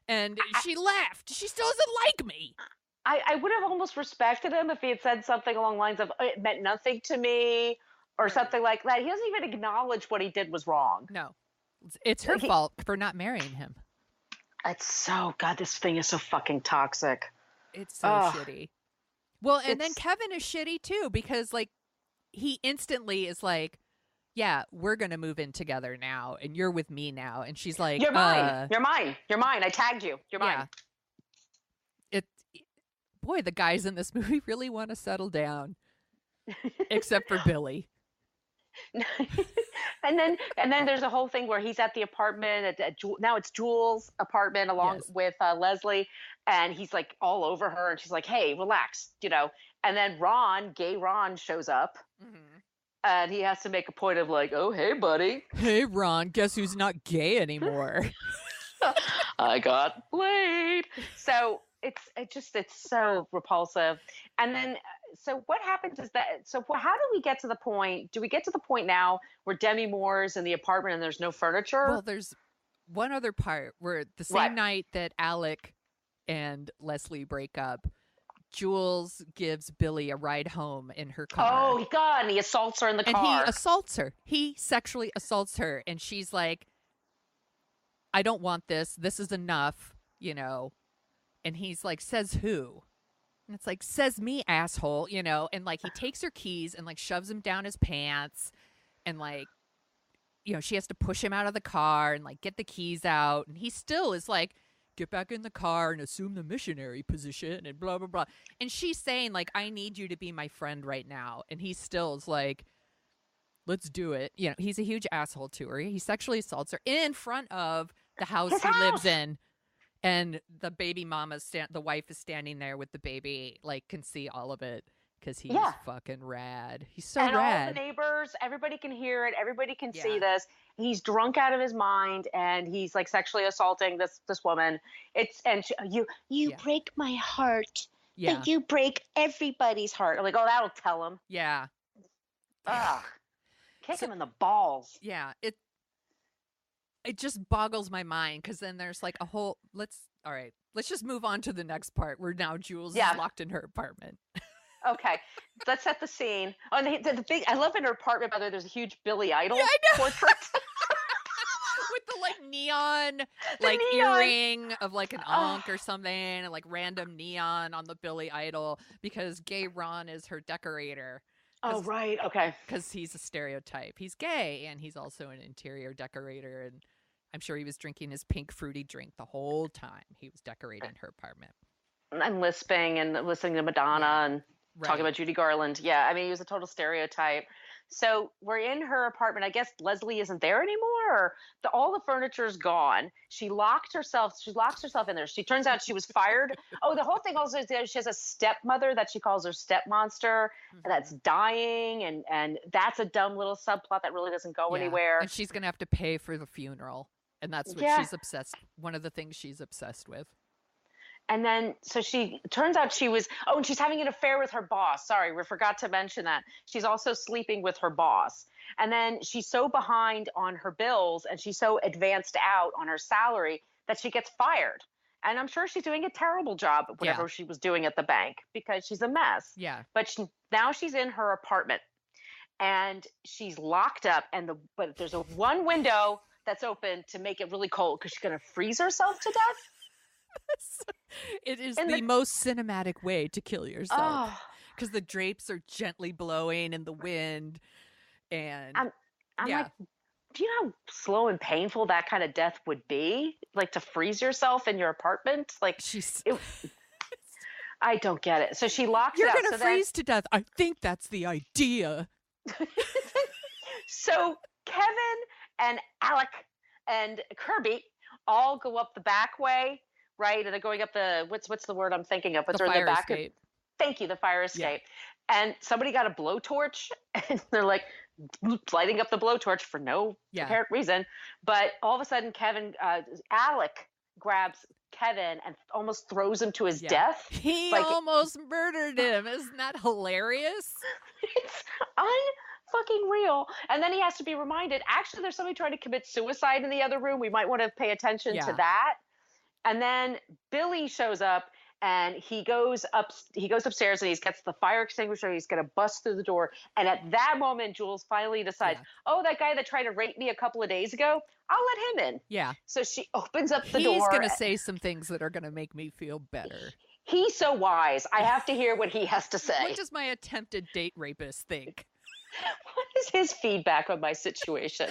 and she left. She still doesn't like me. I would have almost respected him if he had said something along the lines of, it meant nothing to me, or something like that. He doesn't even acknowledge what he did was wrong. No. It's her fault for not marrying him. It's so, God, this thing is so fucking toxic. It's so shitty. Well, and then Kevin is shitty too, because like he instantly is like, yeah, we're going to move in together now, and you're with me now. And she's like, you're mine. You're mine. You're mine. I tagged you. You're mine. Boy, the guys in this movie really want to settle down, except for Billy. and then there's a whole thing where he's at the apartment now it's Jules' apartment along with Leslie, and he's like all over her, and she's like, hey, relax, and then gay Ron shows up. And he has to make a point of like, oh, hey buddy, hey Ron, guess who's not gay anymore? I got laid. So it's so repulsive. And then so what happens is that, so how do we get to the point? Do we get to the point now where Demi Moore's in the apartment and there's no furniture? Well, there's one other part where the same night that Alec and Leslie break up, Jules gives Billy a ride home in her car. Oh, God, and he assaults her in the car. And he assaults her. He sexually assaults her, and she's like, I don't want this. This is enough, And he's like, says who? And it's like, says me, asshole, and like he takes her keys and like shoves them down his pants, and like, she has to push him out of the car and like get the keys out, and he still is like, get back in the car and assume the missionary position and blah blah blah. And she's saying like, I need you to be my friend right now, and he still is like, let's do it. He's a huge asshole to her. He sexually assaults her in front of the house he lives in. And the baby mama, the wife is standing there with the baby, like, can see all of it because he's fucking rad. He's so rad. And all the neighbors, everybody can hear it. Everybody can see this. He's drunk out of his mind, and he's like sexually assaulting this woman. You break my heart. Yeah. But you break everybody's heart. I'm like, oh, that'll tell him. Yeah. Ugh. Kick him in the balls. Yeah. It just boggles my mind, because then there's like a whole let's just move on to the next part where now Jules is locked in her apartment. Okay, let's set the scene. Oh, the big, I love in her apartment, by the way, there's a huge Billy Idol portrait. With the like neon earring of like an ankh or something, and like random neon on the Billy Idol, because gay Ron is her decorator. Oh, right. Okay. Because he's a stereotype. He's gay, and he's also an interior decorator. And I'm sure he was drinking his pink fruity drink the whole time he was decorating her apartment. And lisping and listening to Madonna and talking about Judy Garland. Yeah, I mean, he was a total stereotype. So we're in her apartment. I guess Leslie isn't there anymore. Or all the furniture's gone. She locks herself in there. She turns out she was fired. Oh, the whole thing also is that she has a stepmother that she calls her step monster, that's dying, and that's a dumb little subplot that really doesn't go anywhere. And she's gonna have to pay for the funeral, and that's what she's obsessed. One of the things she's obsessed with. And then, so she turns out she was, and she's having an affair with her boss. Sorry, we forgot to mention that. She's also sleeping with her boss. And then she's so behind on her bills and she's so advanced out on her salary that she gets fired. And I'm sure she's doing a terrible job at whatever she was doing at the bank because she's a mess. Yeah. But now she's in her apartment and she's locked up. But there's one window that's open to make it really cold because she's going to freeze herself to death. It is the most cinematic way to kill yourself because the drapes are gently blowing in the wind, and I'm like, do you know how slow and painful that kind of death would be? Like to freeze yourself in your apartment? Like I don't get it. So she locks You're it out. You're gonna freeze to death. I think that's the idea. So Kevin and Alec and Kirby all go up the back way. Right, and they're going up the what's the word I'm thinking of? But the fire escape. Thank you, the fire escape. Yeah. And somebody got a blowtorch, and they're like lighting up the blowtorch for no apparent reason. But all of a sudden, Alec grabs Kevin and almost throws him to his death. He almost murdered him. Isn't that hilarious? It's fucking real. And then he has to be reminded. Actually, there's somebody trying to commit suicide in the other room. We might want to pay attention to that. And then Billy shows up and he goes upstairs and he gets the fire extinguisher. He's going to bust through the door. And at that moment, Jules finally decides, that guy that tried to rape me a couple of days ago, I'll let him in. Yeah. So she opens up the door. He's going to say some things that are going to make me feel better. He's so wise. I have to hear what he has to say. What does my attempted date rapist think? What is his feedback on my situation?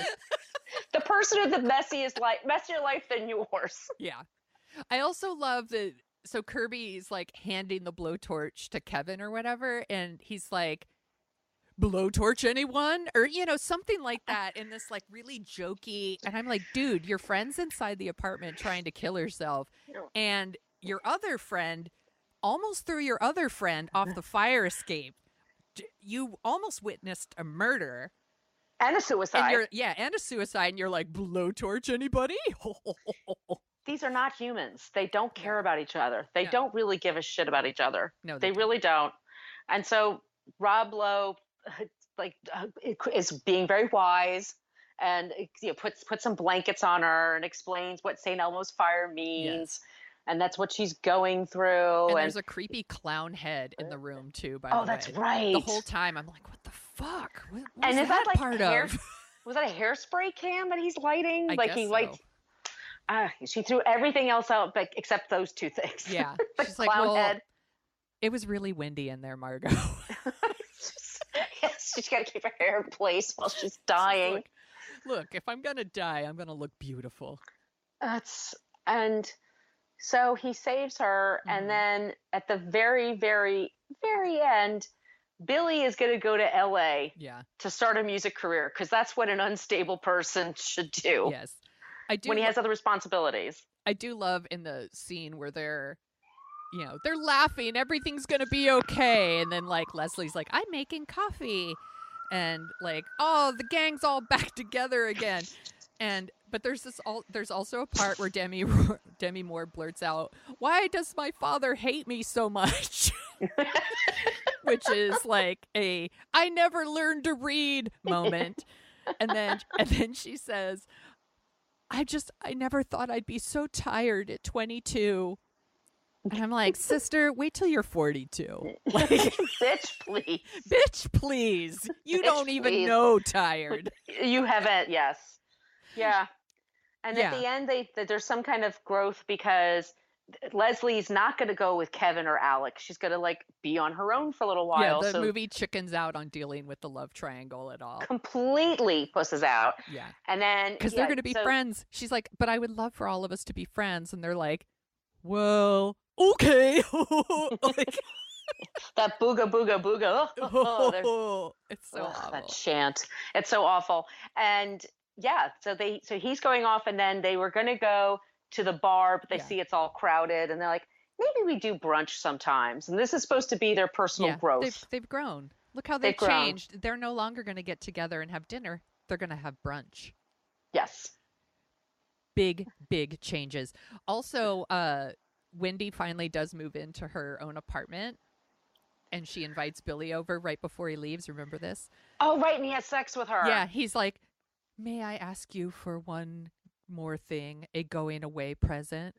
The person with the messier life than yours. Yeah. I also love that. So Kirby's like handing the blowtorch to Kevin or whatever, and he's like, "Blowtorch anyone?" Or something like that in this like really jokey. And I'm like, dude, your friend's inside the apartment trying to kill herself, and your other friend almost threw your other friend off the fire escape. You almost witnessed a murder. And a suicide. And a suicide, and you're like, "Blowtorch anybody?" These are not humans. They don't care about each other. They don't really give a shit about each other. No, they really don't. And so Rob Lowe, is being very wise, and puts some blankets on her and explains what St. Elmo's fire means, and that's what she's going through. And there's a creepy clown head in the room too. By the way, that's right. The whole time I'm like, what the fuck? What and is that like part of? Was that a hairspray can that he's lighting? I guess so. She threw everything else out except those two things. Yeah. The She's clown head. It was really windy in there, Margo. She's got to keep her hair in place while she's dying. Look, if I'm going to die, I'm going to look beautiful. And so he saves her. Mm-hmm. And then at the very, very, very end, Billy is going to go to L.A. to start a music career because that's what an unstable person should do. Yes. When he has other responsibilities. I do love in the scene where they're laughing, everything's going to be okay. And then like Leslie's like, I'm making coffee. And like, oh, the gang's all back together again. But there's also a part where Demi Moore blurts out, "Why does my father hate me so much?" Which is like a I never learned to read moment. And then she says, I never thought I'd be so tired at 22. And I'm like, sister, wait till you're 42. Like, bitch, please. Bitch, please. You don't even know tired. You haven't, yes. Yeah. And at the end, there's some kind of growth because Leslie's not going to go with Kevin or Alec. She's going to like be on her own for a little while. Yeah, the movie chickens out on dealing with the love triangle at all. Completely pusses out. Yeah. And then because they're going to be friends. She's like, but I would love for all of us to be friends. And they're like, well, okay. Like, that booga booga booga. It's so awful. That chant. It's so awful. And so he's going off, and then they were going to go to the bar, but they see it's all crowded, and they're like, maybe we do brunch sometimes. And this is supposed to be their personal growth. They've grown. Look how they've changed. They're no longer going to get together and have dinner. They're going to have brunch. Yes. Big changes. Also, Wendy finally does move into her own apartment, and she invites Billy over right before he leaves. Remember this? Oh, right, and he has sex with her. Yeah, he's like, "May I ask you for one more thing, a going away present?"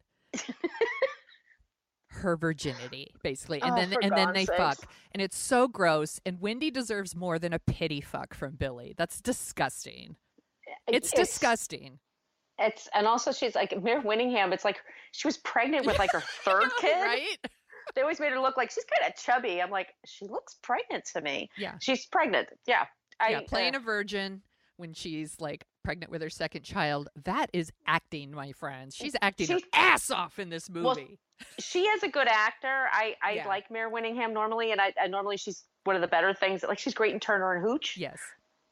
Her virginity, basically. And then they fuck. And it's so gross. And Wendy deserves more than a pity fuck from Billy. That's disgusting. It's disgusting. And also she's like Mare Winningham. It's like she was pregnant with like her third kid. Right? They always made her look like she's kind of chubby. I'm like, she looks pregnant to me. Yeah. She's pregnant. Yeah. Playing a virgin when she's like pregnant with her second child. That is acting, my friends. She's acting her ass off in this movie. Well, she is a good actor. I like Mare Winningham normally, and I normally she's one of the better things. Like she's great in Turner and Hooch. Yes.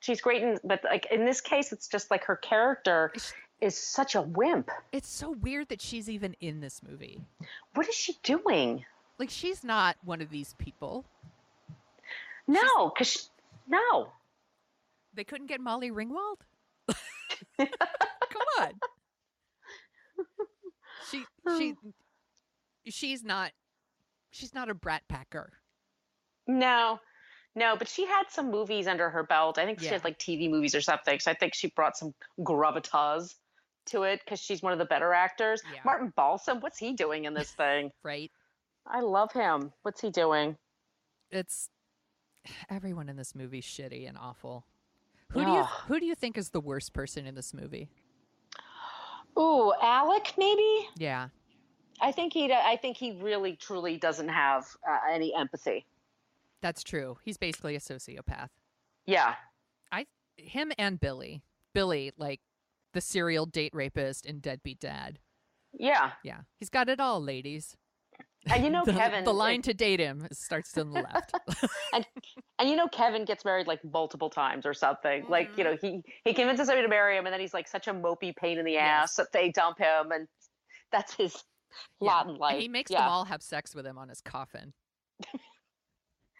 She's great but like in this case, it's just like her character is such a wimp. It's so weird that she's even in this movie. What is she doing? Like, she's not one of these people. No, no. They couldn't get Molly Ringwald? Come on. She's not a brat packer. No, but she had some movies under her belt. I think she had like TV movies or something. So I think she brought some gravitas to it because she's one of the better actors. Yeah. Martin Balsam, what's he doing in this thing? Right. I love him. What's he doing? It's everyone in this movie's shitty and awful. Who do you think is the worst person in this movie? Ooh, Alec, maybe? Yeah. I think he really truly doesn't have any empathy. That's true. He's basically a sociopath. Yeah. Him and Billy. Billy, like the serial date rapist and deadbeat dad. Yeah. Yeah. He's got it all, ladies. And you know, Kevin. The line to date him starts on the left. and you know, Kevin gets married like multiple times or something. Mm-hmm. Like, you know, he convinces somebody to marry him, and then he's like such a mopey pain in the ass that they dump him, and that's his lot in life. And he makes them all have sex with him on his coffin.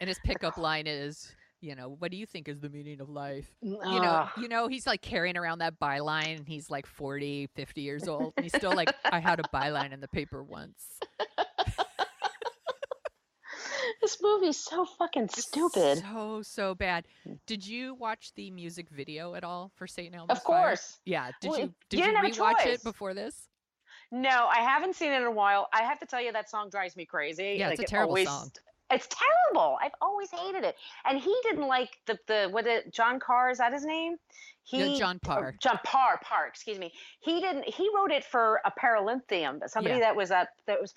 And his pickup line is, you know, what do you think is the meaning of life? You know, he's like carrying around that byline, and he's like 40, 50 years old, and he's still like, I had a byline in the paper once. This movie's so fucking stupid. So bad. Did you watch the music video at all for St. Elmo's Of course. Fire? Yeah. Did you rewatch it before this? No, I haven't seen it in a while. I have to tell you, that song drives me crazy. Yeah, like, it's a terrible song. It's terrible. I've always hated it. And he didn't like John Carr, is that his name? John Parr. John Parr, excuse me. He wrote it for a Paralympian, somebody that was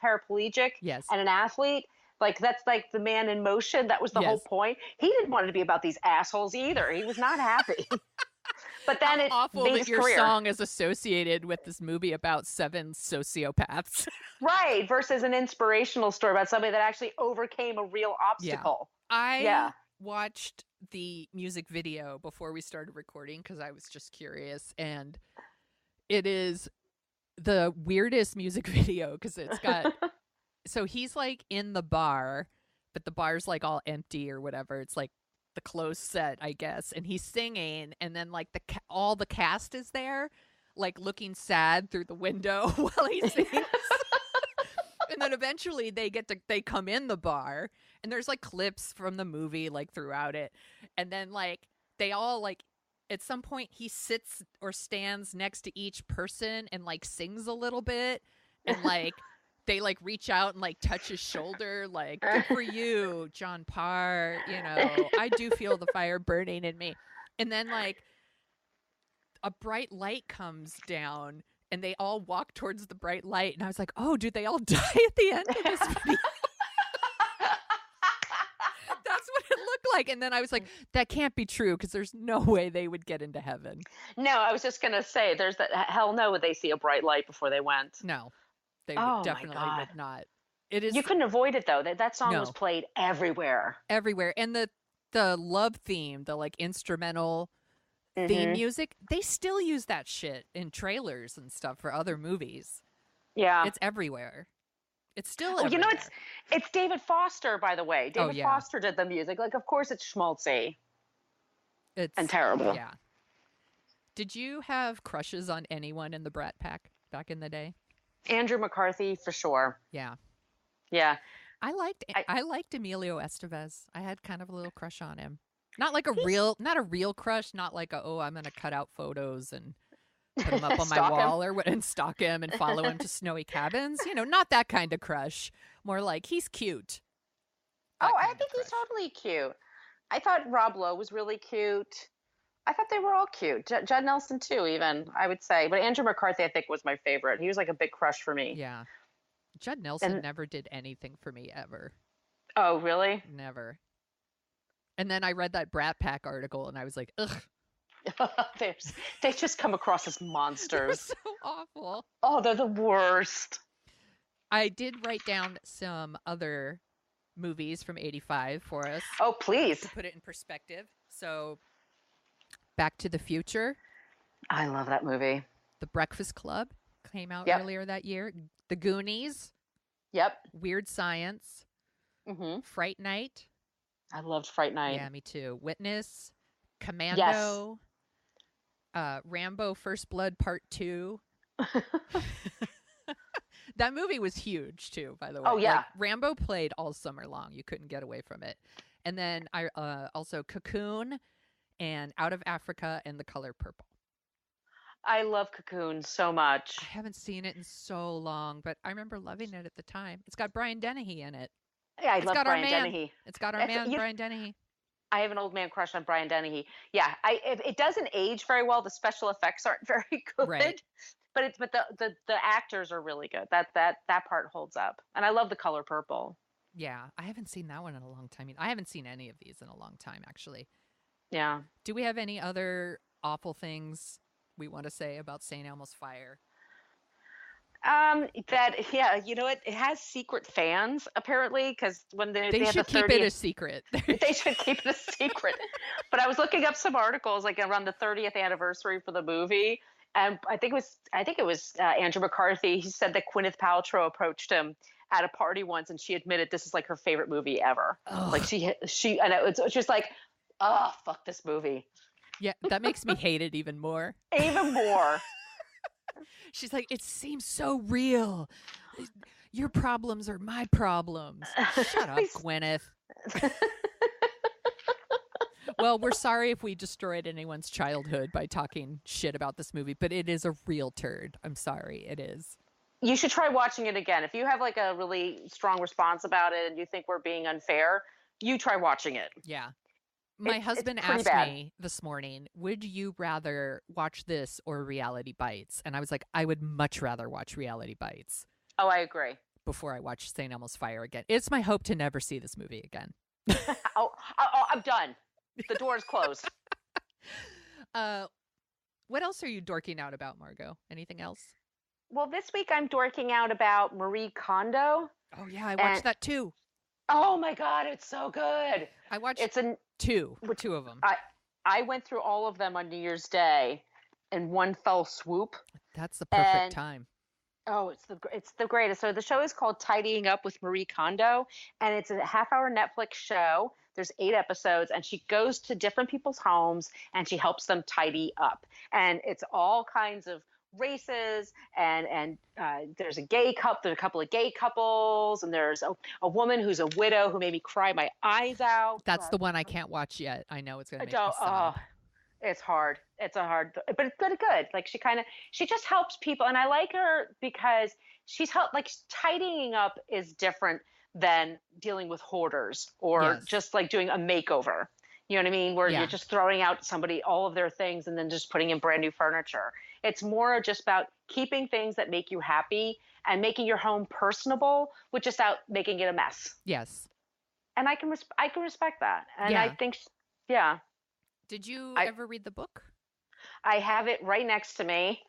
paraplegic and an athlete. Like, that's like the man in motion. That was the whole point. He didn't want it to be about these assholes either. He was not happy. But then it's awful that your song is associated with this movie about 7 sociopaths. Right, versus an inspirational story about somebody that actually overcame a real obstacle. I watched the music video before we started recording because I was just curious, and it is the weirdest music video because it's got so he's like in the bar, but the bar's like all empty or whatever. It's like the closed set, I guess, and he's singing, and then like all the cast is there, like looking sad through the window while he sings. And then eventually they come in the bar, and there's like clips from the movie like throughout it, and then like they all like at some point he sits or stands next to each person and like sings a little bit, and like they like reach out and like touch his shoulder, like, good for you, John Parr. You know, I do feel the fire burning in me. And then like a bright light comes down, and they all walk towards the bright light. And I was like, oh, do they all die at the end of this video? That's what it looked like. And then I was like, that can't be true, because there's no way they would get into heaven. No, I was just going to say, hell no would they see a bright light before they went. No. They definitely would not. It is. You couldn't avoid it though. That song was played everywhere. Everywhere, and the love theme, the like instrumental theme music, they still use that shit in trailers and stuff for other movies. Yeah, it's everywhere. It's still. Everywhere. You know, it's David Foster, by the way. David Foster did the music. Like, of course, it's schmaltzy. And terrible. Yeah. Did you have crushes on anyone in the Brat Pack back in the day? Andrew McCarthy for sure. Yeah. Yeah. I liked Emilio Estevez. I had kind of a little crush on him. Not like not a real crush, not like a, oh, I'm going to cut out photos and put him up on my wall and stalk him and follow him to snowy cabins. Not that kind of crush. More like he's cute. I think he's totally cute. I thought Rob Lowe was really cute. I thought they were all cute. Judd Nelson too, even, I would say. But Andrew McCarthy, I think, was my favorite. He was like a big crush for me. Yeah. Judd Nelson never did anything for me ever. Oh, really? Never. And then I read that Brat Pack article and I was like, ugh. They just come across as monsters. They're so awful. Oh, they're the worst. I did write down some other movies from 85 for us. Oh, please. To put it in perspective. So, Back to the Future. I love that movie. The Breakfast Club came out earlier that year. The Goonies. Yep. Weird Science. Fright Night. I loved Fright Night. Yeah, me too. Witness. Commando. Yes. Rambo First Blood Part 2. That movie was huge too, by the way. Oh yeah. Like, Rambo played all summer long. You couldn't get away from it. And then I also Cocoon and Out of Africa and The Color Purple. I love Cocoon so much. I haven't seen it in so long, but I remember loving it at the time. It's got Brian Dennehy in it. Yeah, I love Brian Dennehy. It's got our man, Brian Dennehy. I have an old man crush on Brian Dennehy. Yeah, it doesn't age very well. The special effects aren't very good. Right. But the actors are really good. That part holds up. And I love The Color Purple. Yeah, I haven't seen that one in a long time. I haven't seen any of these in a long time, actually. Yeah. Do we have any other awful things we want to say about St. Elmo's Fire? You know what? It has secret fans apparently, because when they should have the 30th, keep it a secret. They should keep it a secret. But I was looking up some articles like around the 30th anniversary for the movie, and I think it was Andrew McCarthy. He said that Gwyneth Paltrow approached him at a party once, and she admitted this is like her favorite movie ever. Ugh. Like she and it's just like, oh, fuck this movie. Yeah, that makes me hate it even more. Even more. She's like, it seems so real. Your problems are my problems. Shut up, Gwyneth. Well, we're sorry if we destroyed anyone's childhood by talking shit about this movie, but it is a real turd. I'm sorry, it is. You should try watching it again. If you have like a really strong response about it and you think we're being unfair, you try watching it. Yeah. My husband asked me this morning, would you rather watch this or Reality Bites? And I was like, I would much rather watch Reality Bites. Oh, I agree. Before I watch St. Elmo's Fire again. It's my hope to never see this movie again. I'm done. The door's closed. What else are you dorking out about, Margo? Anything else? Well, this week I'm dorking out about Marie Kondo. Oh, yeah, I watched that too. Oh, my God, it's so good. I watched two of them. I went through all of them on New Year's Day in one fell swoop. That's the perfect time. Oh, it's the greatest. So the show is called Tidying Up with Marie Kondo, and it's a half-hour Netflix show. There's 8 episodes, and she goes to different people's homes, and she helps them tidy up. And it's all kinds of races, and there's a couple of gay couples, and there's a woman who's a widow who made me cry my eyes out. That's the one I can't watch yet. I know it's going to make me sob. It's hard. It's but it's good. Like she just helps people, and I like her because like tidying up is different than dealing with hoarders or just like doing a makeover. You know what I mean? Where you're just throwing out somebody all of their things and then just putting in brand new furniture. It's more just about keeping things that make you happy and making your home personable without making it a mess. Yes. And I can respect that. And I think, yeah. Did you ever read the book? I have it right next to me.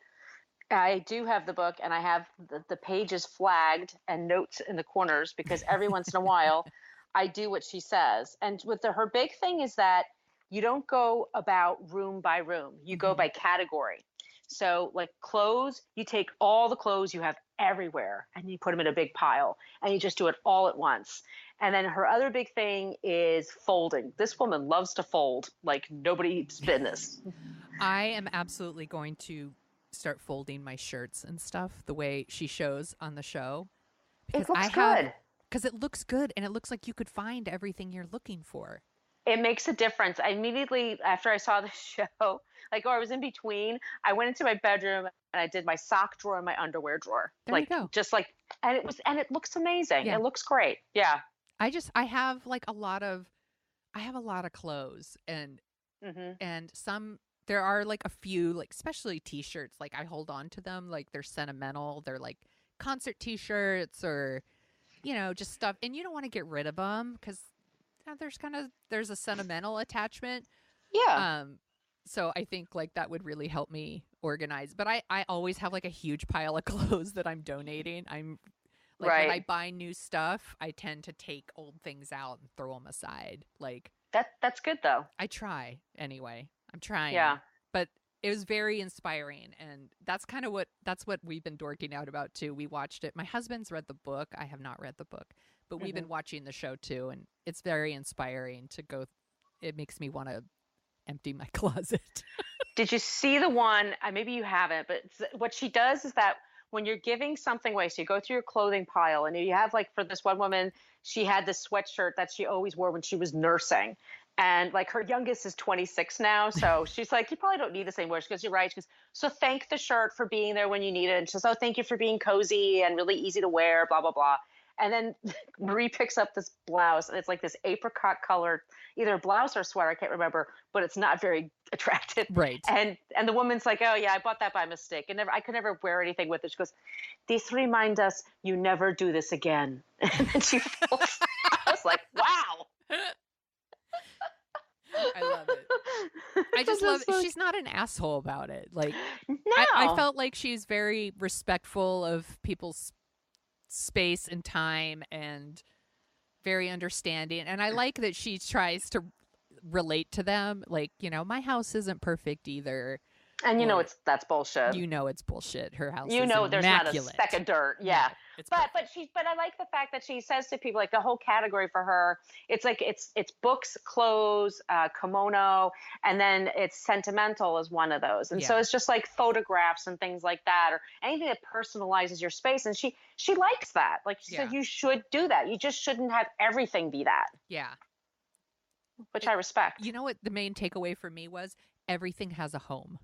I do have the book, and I have the pages flagged and notes in the corners because every once in a while I do what she says. And her big thing is that you don't go about room by room. You go by category. So like clothes, you take all the clothes you have everywhere and you put them in a big pile and you just do it all at once. And then her other big thing is folding. This woman loves to fold like nobody's business. I am absolutely going to start folding my shirts and stuff the way she shows on the show. It looks good. Because it looks good, and it looks like you could find everything you're looking for. It makes a difference. I immediately, after I saw the show, like, I was in between, I went into my bedroom and I did my sock drawer and my underwear drawer. There you go. Just like, and it looks amazing. Yeah. It looks great. Yeah. I have like a lot of clothes, and there are like a few, like, especially t-shirts, like I hold on to them, like they're sentimental. They're like concert t-shirts or, just stuff. And you don't want to get rid of them because there's a sentimental attachment. Yeah. So I think like that would really help me organize. But I always have like a huge pile of clothes that I'm donating. I'm like, right. When I buy new stuff, I tend to take old things out and throw them aside. Like that's good though. I try anyway. I'm trying. Yeah. But it was very inspiring, and that's what we've been dorking out about too. We watched it. My husband's read the book. I have not read the book, but we've been watching the show too, and it's very inspiring to go. It makes me want to empty my closet. Did you see the one? Maybe you haven't, but what she does is that when you're giving something away, so you go through your clothing pile, and you have, like, for this one woman, she had this sweatshirt that she always wore when she was nursing. And like, her youngest is 26 now. So she's like, you probably don't need this anymore. She goes, you're right. She goes, so thank the shirt for being there when you need it. And she says, oh, thank you for being cozy and really easy to wear, blah, blah, blah. And then Marie picks up this blouse, and it's like this apricot colored, either blouse or sweater, I can't remember, but it's not very attractive. Right. And the woman's like, oh yeah, I bought that by mistake. And I could never wear anything with it. She goes, these remind us you never do this again. And then she folds. I was like, wow. I love it. I just love it. She's not an asshole about it. Like, no. I felt like she's very respectful of people's space and time, and very understanding. And I like that she tries to relate to them. Like, my house isn't perfect either. And that's bullshit. It's bullshit. Her house is there's immaculate. Not a speck of dirt. Yeah. No, but I like the fact that she says to people, like, the whole category for her, it's like it's books, clothes, kimono, and then it's sentimental is one of those. And so it's just like photographs and things like that, or anything that personalizes your space. And she likes that. Like, she said, you should do that. You just shouldn't have everything be that. Yeah. Which I respect. You know what the main takeaway for me was? Everything has a home.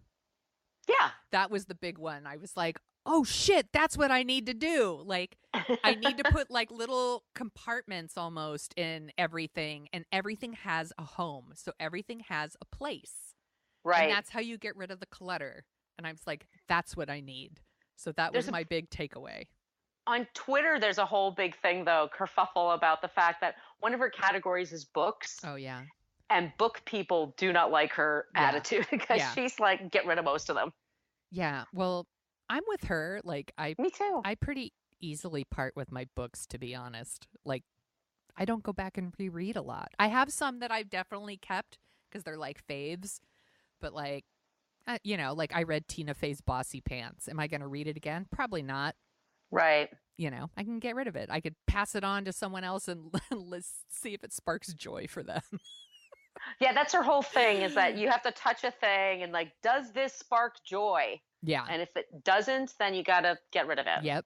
Yeah. That was the big one. I was like, oh shit, that's what I need to do. Like, I need to put like little compartments almost in everything, and everything has a home. So everything has a place. Right. And that's how you get rid of the clutter. And I was like, that's what I need. So that was my big takeaway. On Twitter, there's a whole big thing, though, kerfuffle about the fact that one of her categories is books. Oh, yeah. And book people do not like her attitude because she's like, get rid of most of them. Yeah. Well, I'm with her. Like, Me too. I pretty easily part with my books, to be honest. Like, I don't go back and reread a lot. I have some that I've definitely kept because they're like faves. But like, like I read Tina Fey's Bossy Pants. Am I going to read it again? Probably not. Right. I can get rid of it. I could pass it on to someone else and let's see if it sparks joy for them. Yeah, that's her whole thing, is that you have to touch a thing and like, does this spark joy? Yeah. And if it doesn't, then you got to get rid of it. Yep.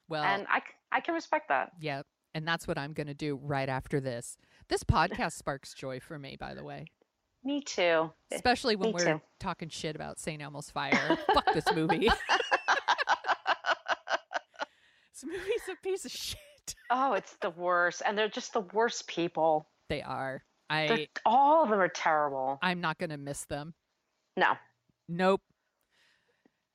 Well, and I can respect that. Yep. And that's what I'm going to do right after this. This podcast sparks joy for me, by the way. Me too. Especially when we're talking shit about St. Elmo's Fire. Fuck this movie. This movie's a piece of shit. Oh, it's the worst. And they're just the worst people. They are. All of them are terrible. I'm not going to miss them. No. Nope.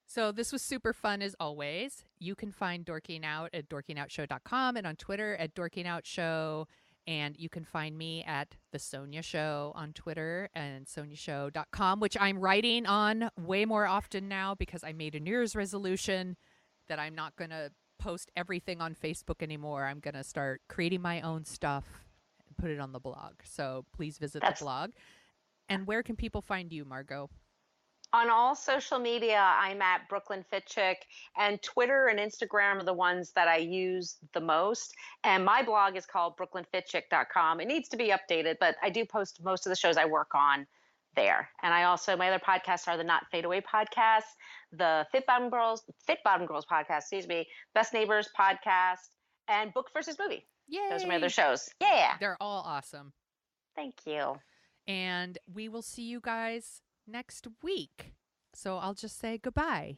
So this was super fun as always. You can find Dorking Out at dorkingoutshow.com and on Twitter at dorkingoutshow. And you can find me at The Sonia Show on Twitter and soniashow.com, which I'm writing on way more often now because I made a New Year's resolution that I'm not going to post everything on Facebook anymore. I'm going to start creating my own stuff and put it on the blog. So please visit the blog. And where can people find you, Margo? On all social media, I'm at Brooklyn Fit Chick, and Twitter and Instagram are the ones that I use the most. And my blog is called brooklynfitchick.com. It needs to be updated, but I do post most of the shows I work on there. And I also, my other podcasts are the Not Fade Away podcast, the Fit Bottom Girls podcast, excuse me, Best Neighbors podcast, and Book versus Movie. Yay! Those are my other shows. Yeah. They're all awesome. Thank you. And we will see you guys next week. So I'll just say goodbye.